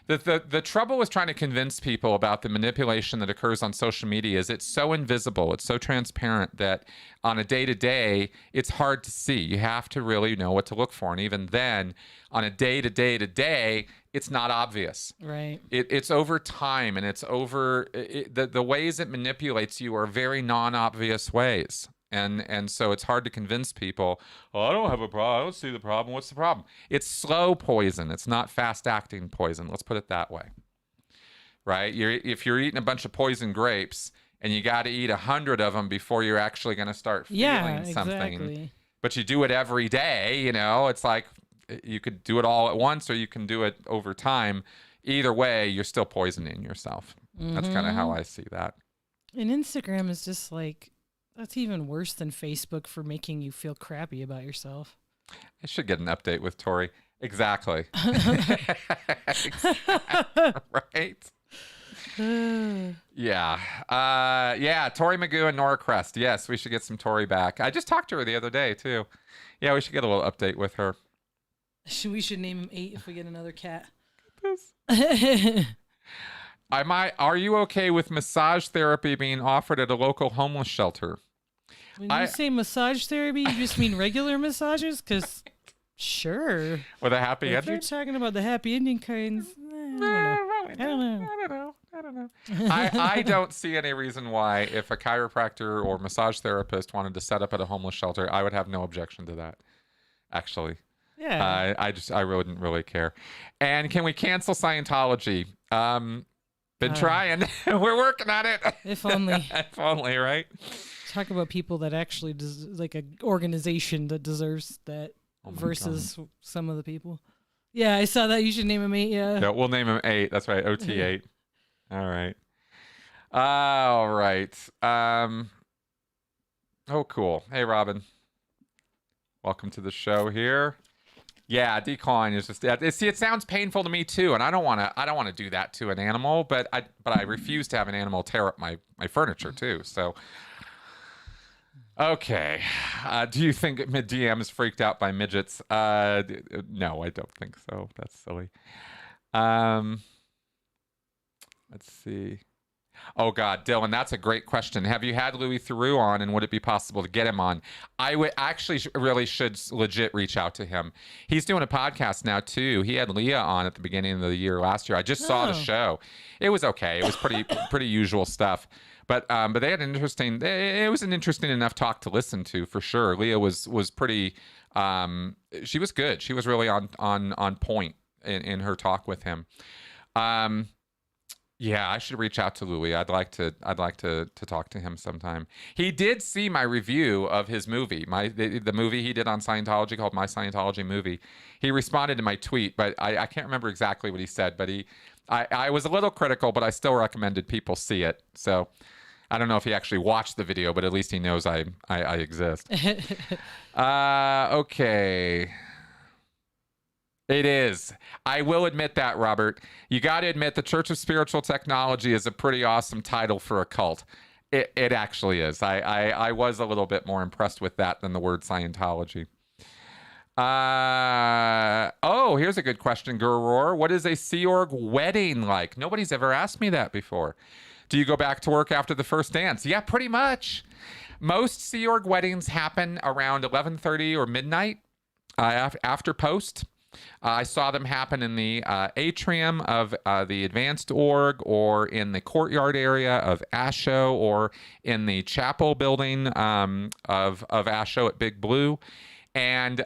The trouble with trying to convince people about the manipulation that occurs on social media is it's so invisible, it's so transparent that on a day-to-day, it's hard to see. You have to really know what to look for. And even then, on a day-to-day, it's not obvious. Right. It's over time, and it's over... the ways it manipulates you are very non-obvious ways. And so it's hard to convince people, oh, I don't have a problem. I don't see the problem. What's the problem? It's slow poison. It's not fast-acting poison. Let's put it that way. Right? If you're eating a bunch of poison grapes and you got to eat 100 of them before you're actually going to start feeling something. Exactly. But you do it every day, it's like you could do it all at once or you can do it over time. Either way, you're still poisoning yourself. Mm-hmm. That's kind of how I see that. And Instagram is just like... That's even worse than Facebook for making you feel crappy about yourself. I should get an update with Tori. Exactly. Right? Yeah. Tori Magoo and Nora Crest. Yes, we should get some Tori back. I just talked to her the other day, too. Yeah, we should get a little update with her. We should name him 8 if we get another cat. Are you okay with massage therapy being offered at a local homeless shelter? When you say massage therapy, you just mean regular massages? Because, sure. With a happy ending? If you're talking about the happy ending kinds, I don't know. I don't see any reason why if a chiropractor or massage therapist wanted to set up at a homeless shelter, I would have no objection to that, actually. Yeah. I wouldn't really care. And can we cancel Scientology? Been trying. We're working on it. If only. If only, right? Talk about people that actually like an organization that deserves that versus some of the people. Yeah, I saw that. You should name him 8. Yeah. No, we'll name him 8. That's right. OT8. All right. All right. Oh, cool. Hey, Robin. Welcome to the show here. Yeah, declawing is just see. It sounds painful to me too, and I don't want to. I don't want to do that to an animal, but I refuse to have an animal tear up my furniture too. So, okay. Do you think mid DM is freaked out by midgets? No, I don't think so. That's silly. Let's see. Oh God, Dylan, that's a great question. Have you had Louis Theroux on, and would it be possible to get him on? I would actually really should legit reach out to him. He's doing a podcast now too. He had Leah on at the beginning of the year last year. I just saw the show. It was okay. It was pretty usual stuff. But they had an interesting. It was an interesting enough talk to listen to for sure. Leah was pretty. She was good. She was really on point in her talk with him. Yeah, I should reach out to Louis. I'd like to talk to him sometime. He did see my review of his movie, the movie he did on Scientology called My Scientology Movie. He responded to my tweet, but I can't remember exactly what he said. But I was a little critical, but I still recommended people see it. So I don't know if he actually watched the video, but at least he knows I exist. Okay. It is. I will admit that, Robert. You got to admit the Church of Spiritual Technology is a pretty awesome title for a cult. It actually is. I was a little bit more impressed with that than the word Scientology. Oh, here's a good question, Gurur. What is a Sea Org wedding like? Nobody's ever asked me that before. Do you go back to work after the first dance? Yeah, pretty much. Most Sea Org weddings happen around 11:30 or midnight after post. I saw them happen in the atrium of the Advanced Org, or in the courtyard area of ASHO, or in the chapel building of ASHO at Big Blue. And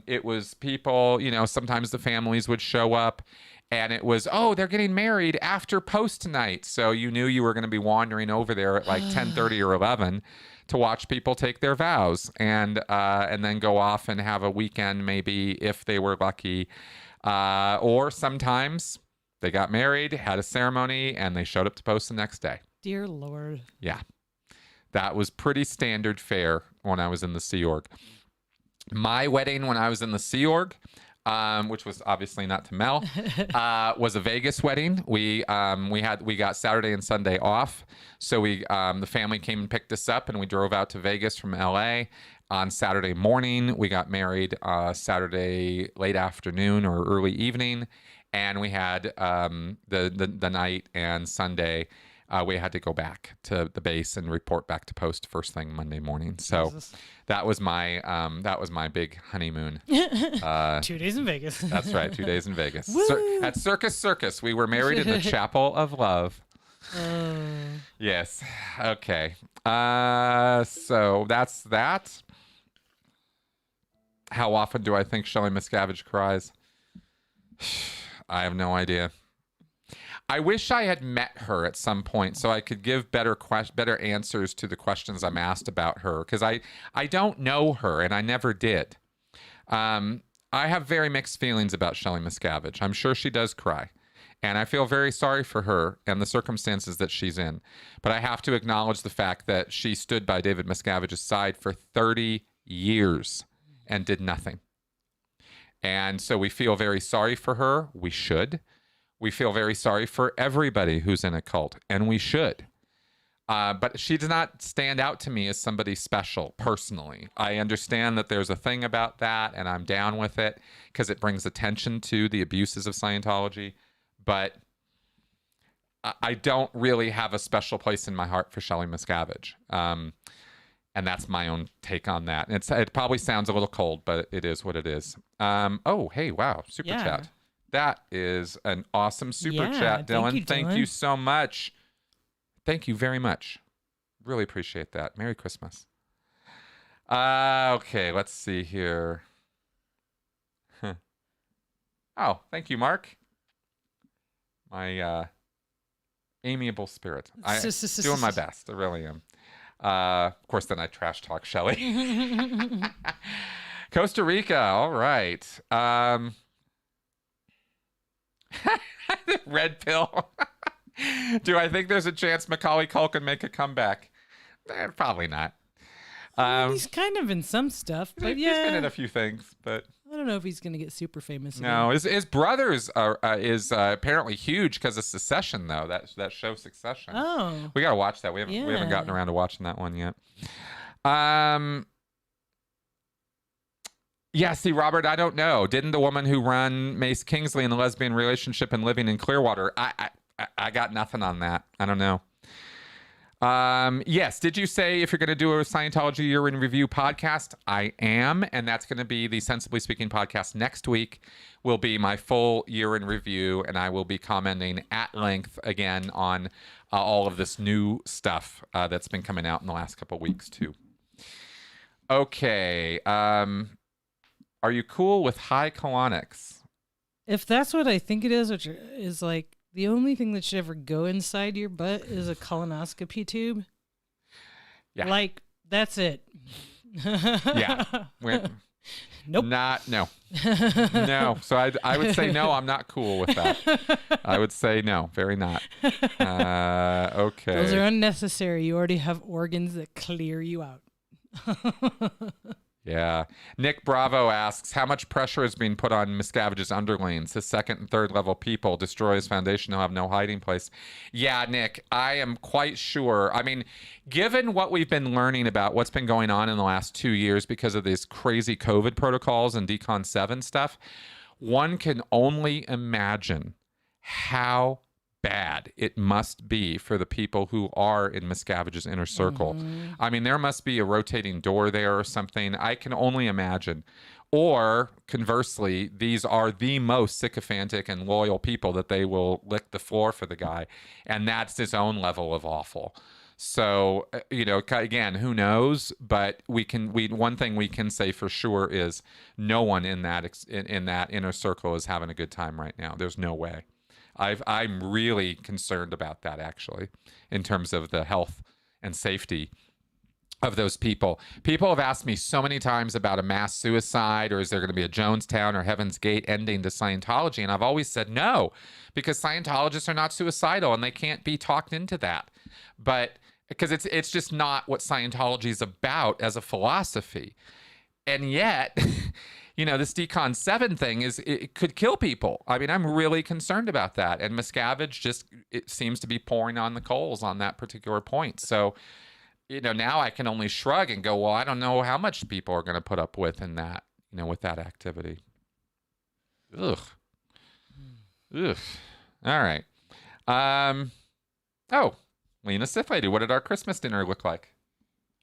it was people, sometimes the families would show up, and it was, oh, they're getting married after post tonight. So you knew you were going to be wandering over there at like 10:30 or 11 to watch people take their vows, and then go off and have a weekend, maybe, if they were lucky. Or sometimes they got married, had a ceremony, and they showed up to post the next day. Dear Lord. Yeah. That was pretty standard fare when I was in the Sea Org. My wedding when I was in the Sea Org, which was obviously not to Mel, was a Vegas wedding. We got Saturday and Sunday off, so the family came and picked us up, and we drove out to Vegas from LA on Saturday morning. We got married Saturday late afternoon or early evening, and we had the night and Sunday. We had to go back to the base and report back to post first thing Monday morning. So Jesus. that was my big honeymoon. 2 days in Vegas. That's right, 2 days in Vegas. At Circus. We were married in the Chapel of Love. Yes. Okay. So that's that. How often do I think Shelly Miscavige cries? I have no idea. I wish I had met her at some point so I could give better answers to the questions I'm asked about her, because I don't know her, and I never did. I have very mixed feelings about Shelly Miscavige. I'm sure she does cry, and I feel very sorry for her and the circumstances that she's in. But I have to acknowledge the fact that she stood by David Miscavige's side for 30 years and did nothing. And so we feel very sorry for her. We should. We feel very sorry for everybody who's in a cult, and we should. But she does not stand out to me as somebody special, personally. I understand that there's a thing about that, and I'm down with it because it brings attention to the abuses of Scientology. But I don't really have a special place in my heart for Shelly Miscavige. And that's my own take on that. It probably sounds a little cold, but it is what it is. Oh, hey, wow, super chat. That is an awesome super chat, Dylan. Thank you so much. Thank you very much. Really appreciate that. Merry Christmas. Okay, let's see here. Oh, thank you, Mark. My amiable spirit. I'm doing my best. I really am. Of course, then I trash talk Shelly. Costa Rica. All right. Red pill. Do I think there's a chance Macaulay Culkin make a comeback? Probably not. He's kind of in some stuff, but He's been in a few things, but I don't know if he's gonna get super famous. No, his brothers is apparently huge because of Succession, though. That show Succession. Oh, we gotta watch that. We haven't gotten around to watching that one yet. Yeah, see, Robert, I don't know. Didn't the woman who run Mace Kingsley in a lesbian relationship and living in Clearwater? I got nothing on that. I don't know. Yes. Did you say if you're going to do a Scientology Year in Review podcast? I am. And that's going to be the Sensibly Speaking podcast next week will be my full year in review. And I will be commenting at length again on all of this new stuff that's been coming out in the last couple of weeks too. Okay. Are you cool with high colonics? If that's what I think it is, which is like the only thing that should ever go inside your butt is a colonoscopy tube. Yeah. Like, that's it. Yeah. Nope. No. No. So I would say no, I'm not cool with that. I would say no, very not. Okay. Those are unnecessary. You already have organs that clear you out. Yeah. Nick Bravo asks, how much pressure is being put on Miscavige's underlings? His second and third level people destroy his foundation. He'll have no hiding place. Yeah, Nick, I am quite sure. I mean, given what we've been learning about what's been going on in the last 2 years because of these crazy COVID protocols and Decon 7 stuff, one can only imagine how bad it must be for the people who are in Miscavige's inner circle. I mean, there must be a rotating door there or something. I can only imagine. Or conversely, these are the most sycophantic and loyal people that they will lick the floor for the guy. And that's his own level of awful. So, again, who knows? But one thing we can say for sure is no one in that inner circle is having a good time right now. There's no way. I'm really concerned about that, actually, in terms of the health and safety of those people. People have asked me so many times about a mass suicide, or is there going to be a Jonestown or Heaven's Gate ending to Scientology? And I've always said no, because Scientologists are not suicidal and they can't be talked into that. But because it's just not what Scientology is about as a philosophy. And yet... this Decon 7 thing it could kill people. I mean, I'm really concerned about that. And Miscavige it seems to be pouring on the coals on that particular point. So, now I can only shrug and go, well, I don't know how much people are going to put up with in that, with that activity. Ugh. All right. Lena Sith Lady, what did our Christmas dinner look like?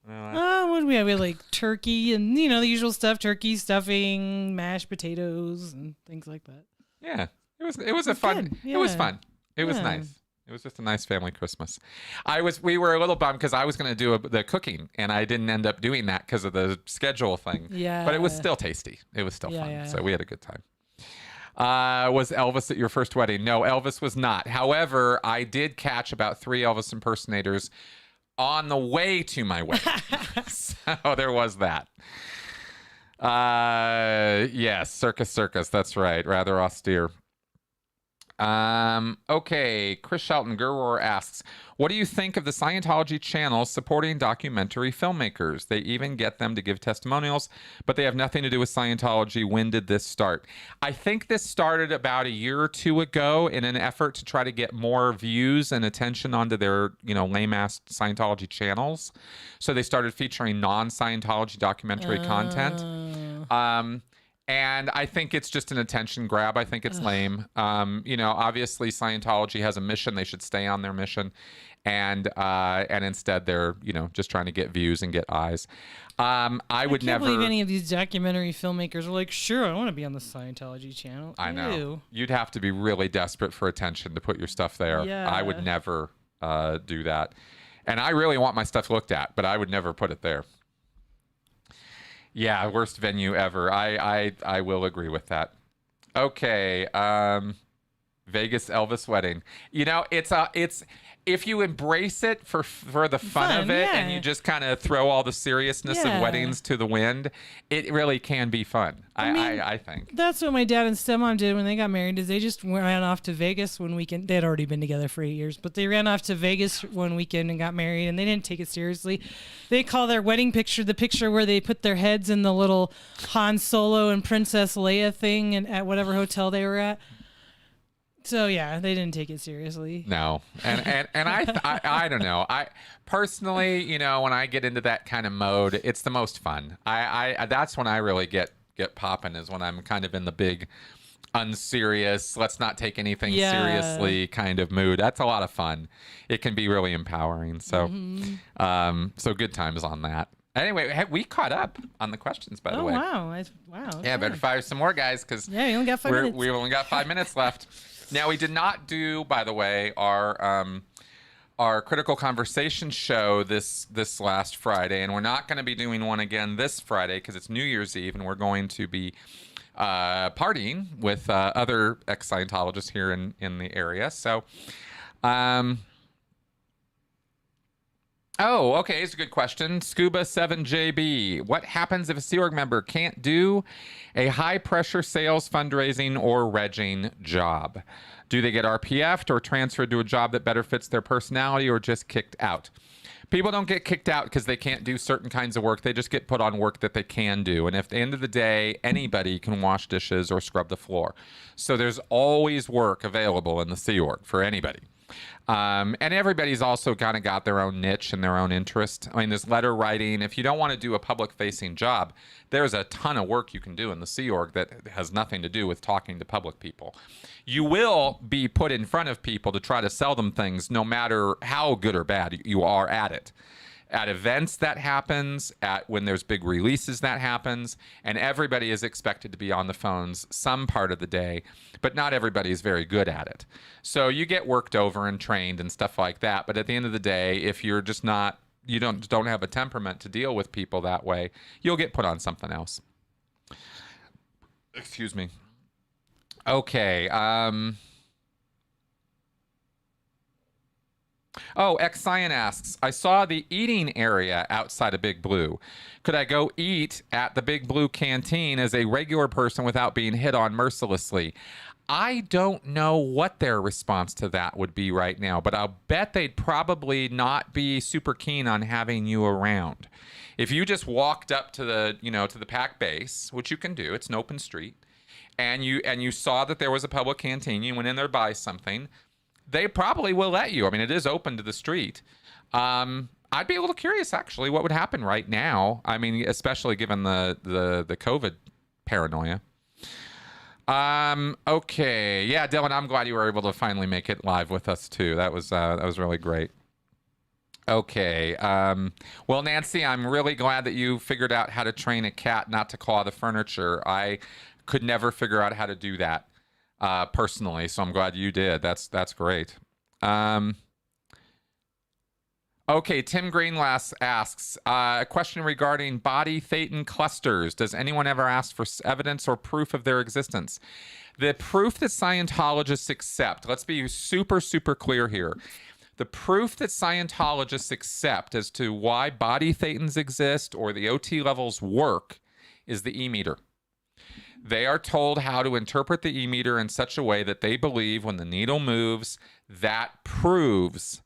What did we have? We had like turkey and the usual stuff: turkey, stuffing, mashed potatoes, and things like that. Yeah, it was a fun. Yeah. It was fun. It was nice. It was just a nice family Christmas. We were a little bummed because I was going to do the cooking and I didn't end up doing that because of the schedule thing. Yeah, but it was still tasty. It was still fun. Yeah. So we had a good time. Was Elvis at your first wedding? No, Elvis was not. However, I did catch about 3 Elvis impersonators on the way to my wedding. So there was that. Yes, circus. That's right. Rather austere. Okay. Chris Shelton Gurrower asks, what do you think of the Scientology channel supporting documentary filmmakers? They even get them to give testimonials, but they have nothing to do with Scientology. When did this start? I think this started about a year or two ago in an effort to try to get more views and attention onto their, lame-ass Scientology channels. So they started featuring non-Scientology documentary content. And I think it's just an attention grab. I think it's lame. Obviously Scientology has a mission. They should stay on their mission. And instead they're, just trying to get views and get eyes. I can't believe any of these documentary filmmakers are like, sure, I want to be on the Scientology channel. I know. Ew. You'd have to be really desperate for attention to put your stuff there. Yeah. I would never do that. And I really want my stuff looked at, but I would never put it there. Yeah, worst venue ever. I will agree with that. Okay. Vegas Elvis wedding. You know, it's if you embrace it for the fun of it, yeah. and you just kind of throw all the seriousness of Yeah. weddings to the wind, it really can be fun. I think. That's what my dad and stepmom did when they got married. Is they just ran off to Vegas one weekend. They had already been together for 8 years, but they ran off to Vegas one weekend and got married, and they didn't take it seriously. They call their wedding picture the picture where they put their heads in the little Han Solo and Princess Leia thing and at whatever hotel they were at. So yeah, they didn't take it seriously. No, and I don't know. I personally, you know, when I get into that kind of mode, it's the most fun. I that's when I really get popping, is when I'm kind of in the big unserious, let's not take anything seriously kind of mood. That's a lot of fun. It can be really empowering. So, so good times on that. Anyway, we caught up on the questions, by the way. Wow! Wow. Okay. Yeah, better fire some more, guys, because we only got 5 minutes. We only got 5 minutes left. Now, we did not do, by the way, our critical conversation show this last Friday, and we're not going to be doing one again this Friday because it's New Year's Eve, and we're going to be partying with other ex-Scientologists here in the area. So, oh, okay, it's a good question. Scuba7JB, what happens if a Sea Org member can't do a high-pressure sales, fundraising, or regging job? Do they get RPF'd or transferred to a job that better fits their personality, or just kicked out? People don't get kicked out because they can't do certain kinds of work. They just get put on work that they can do. And at the end of the day, anybody can wash dishes or scrub the floor. So there's always work available in the Sea Org for anybody. And everybody's also kind of got their own niche and their own interest. I mean, there's letter writing. If you don't want to do a public-facing job, there's a ton of work you can do in the Sea Org that has nothing to do with talking to public people. You will be put in front of people to try to sell them things, no matter how good or bad you are at it. At events, that happens. When there's big releases, that happens. And everybody is expected to be on the phones some part of the day, but not everybody is very good at it. So you get worked over and trained and stuff like that. But at the end of the day, if you're just not, you don't have a temperament to deal with people that way, you'll get put on something else. Excuse me. Okay. Oh, Xyan asks, I saw the eating area outside of Big Blue. Could I go eat at the Big Blue canteen as a regular person without being hit on mercilessly? I don't know what their response to that would be right now, but I'll bet they'd probably not be super keen on having you around. If you just walked up to the, to the pack base, which you can do, it's an open street, and you saw that there was a public canteen, you went in there to buy something, they probably will let you. I mean, it is open to the street. I'd be a little curious, actually, what would happen right now. I mean, especially given the COVID paranoia. Okay. Yeah, Dylan, I'm glad you were able to finally make it live with us, too. That was really great. Okay. Well, Nancy, I'm really glad that you figured out how to train a cat not to claw the furniture. I could never figure out how to do that. Personally, so I'm glad you did. That's great. Okay, Tim Greenlass asks a question regarding body thetan clusters. Does anyone ever ask for evidence or proof of their existence? The proof that Scientologists accept, let's be super, super clear here. The proof that Scientologists accept as to why body thetans exist or the OT levels work is the E-meter. They are told how to interpret the E-meter in such a way that they believe when the needle moves, that proves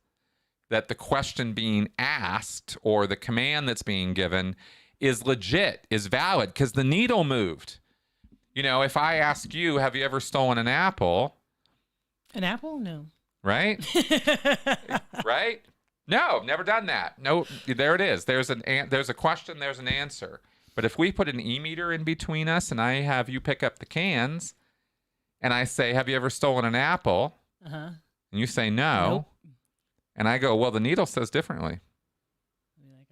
that the question being asked or the command that's being given is legit, is valid, because the needle moved. If I ask you, have you ever stolen an apple? An apple? No. Right? Right? No, never done that. No, there it is. There's a question, there's an answer. But if we put an E-meter in between us and I have you pick up the cans and I say, have you ever stolen an apple? Uh-huh. And you say no. Nope. And I go, well, the needle says differently.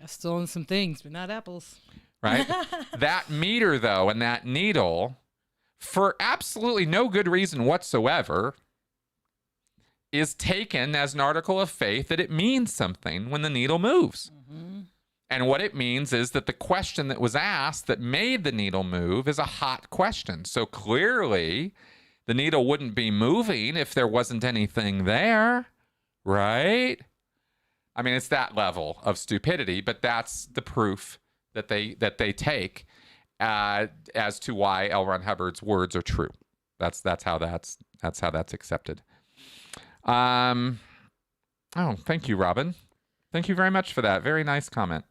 I've stolen some things, but not apples. Right? That meter, though, and that needle, for absolutely no good reason whatsoever, is taken as an article of faith that it means something when the needle moves. Mm-hmm. And what it means is that the question that was asked that made the needle move is a hot question. So clearly, The needle wouldn't be moving if there wasn't anything there, right? I mean, it's that level of stupidity, but that's the proof that they take as to why L. Ron Hubbard's words are true. That's how that's accepted. Oh, thank you, Robin. Thank you very much for that. Very nice comment.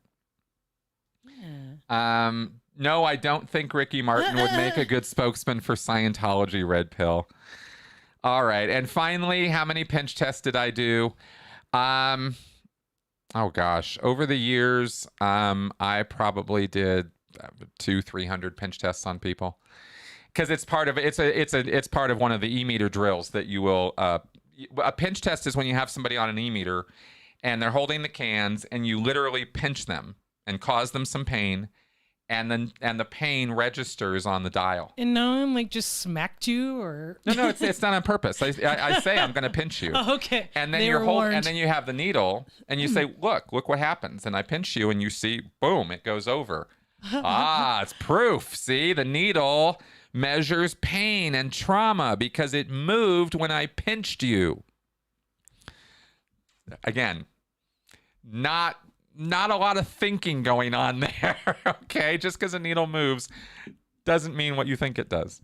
Yeah. No, I don't think Ricky Martin would make a good spokesman for Scientology, Red Pill. All right. And finally, how many pinch tests did I do? Oh gosh. Over the years, I probably did 200-300 pinch tests on people. Because it's part of it's part of one of the e-meter drills that you will a pinch test is when you have somebody on an e-meter and they're holding the cans and you literally pinch them and cause them some pain, and the pain registers on the dial. And no one like just smacked you, or no, it's done on purpose. I say I'm going to pinch you. Oh, okay. And then and then you have the needle and you say, look what happens, and I pinch you and you see, boom, it goes over. It's proof. See, the needle measures pain and trauma because it moved when I pinched you. Again, not a lot of thinking going on there, okay? Just because a needle moves doesn't mean what you think it does.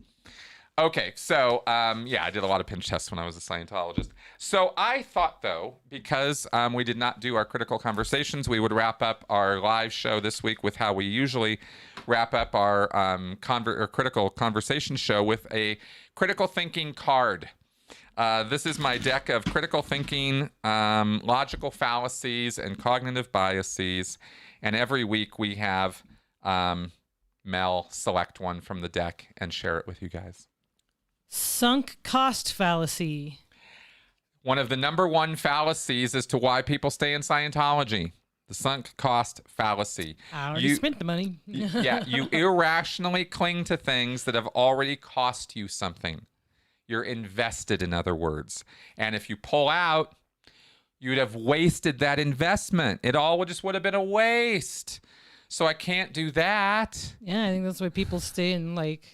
Okay, so, I did a lot of pinch tests when I was a Scientologist. So I thought, though, because we did not do our critical conversations, we would wrap up our live show this week with how we usually wrap up our critical conversation show with a critical thinking card. This is my deck of critical thinking, logical fallacies, and cognitive biases. And every week we have Mel select one from the deck and share it with you guys. Sunk cost fallacy. One of the number one fallacies as to why people stay in Scientology. The sunk cost fallacy. I already spent the money. You irrationally cling to things that have already cost you something. You're invested, in other words. And if you pull out, you'd have wasted that investment. It all would have been a waste. So I can't do that. Yeah, I think that's why people stay in like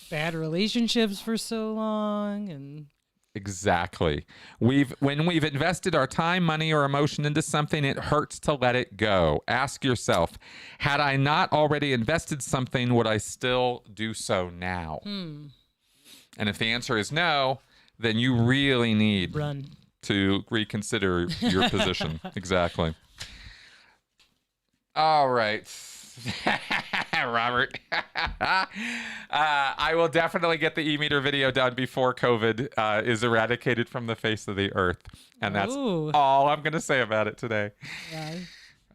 bad relationships for so long. And exactly. When we've invested our time, money, or emotion into something, it hurts to let it go. Ask yourself, had I not already invested something, would I still do so now? And if the answer is no, then you really need to reconsider your position. Exactly. All right. Robert. I will definitely get the e-meter video done before COVID is eradicated from the face of the earth. And that's all I'm going to say about it today.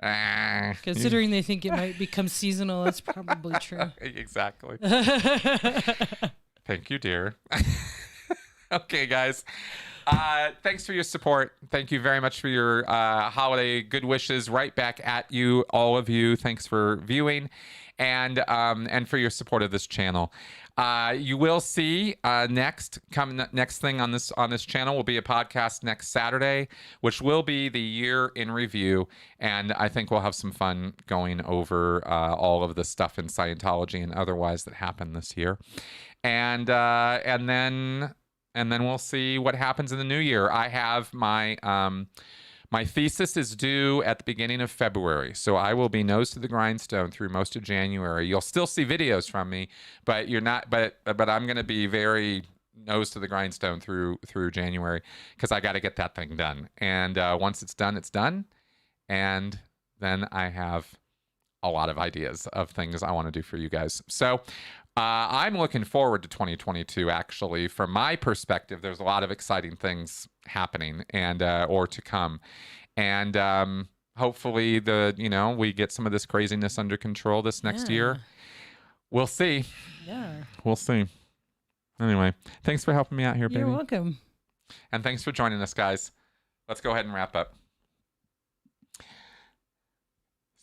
Yeah. Considering they think it might become seasonal, that's probably true. Exactly. Thank you, dear. Okay, guys. Thanks for your support. Thank you very much for your holiday good wishes. Right back at you, all of you. Thanks for viewing and for your support of this channel. You will see next thing on this channel will be a podcast next Saturday, which will be the year in review, and I think we'll have some fun going over all of the stuff in Scientology and otherwise that happened this year, and then we'll see what happens in the new year. I have my thesis is due at the beginning of February, so I will be nose to the grindstone through most of January. You'll still see videos from me, but you're not. But I'm going to be very nose to the grindstone through January because I got to get that thing done. And once it's done, it's done. And then I have a lot of ideas of things I want to do for you guys. So I'm looking forward to 2022. Actually, from my perspective, there's a lot of exciting things happening and or to come, and hopefully we get some of this craziness under control this next year. We'll see. Yeah, we'll see. Anyway, thanks for helping me out here, baby. You're welcome. And thanks for joining us, guys. Let's go ahead and wrap up.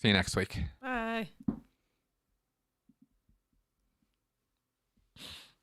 See you next week. Bye.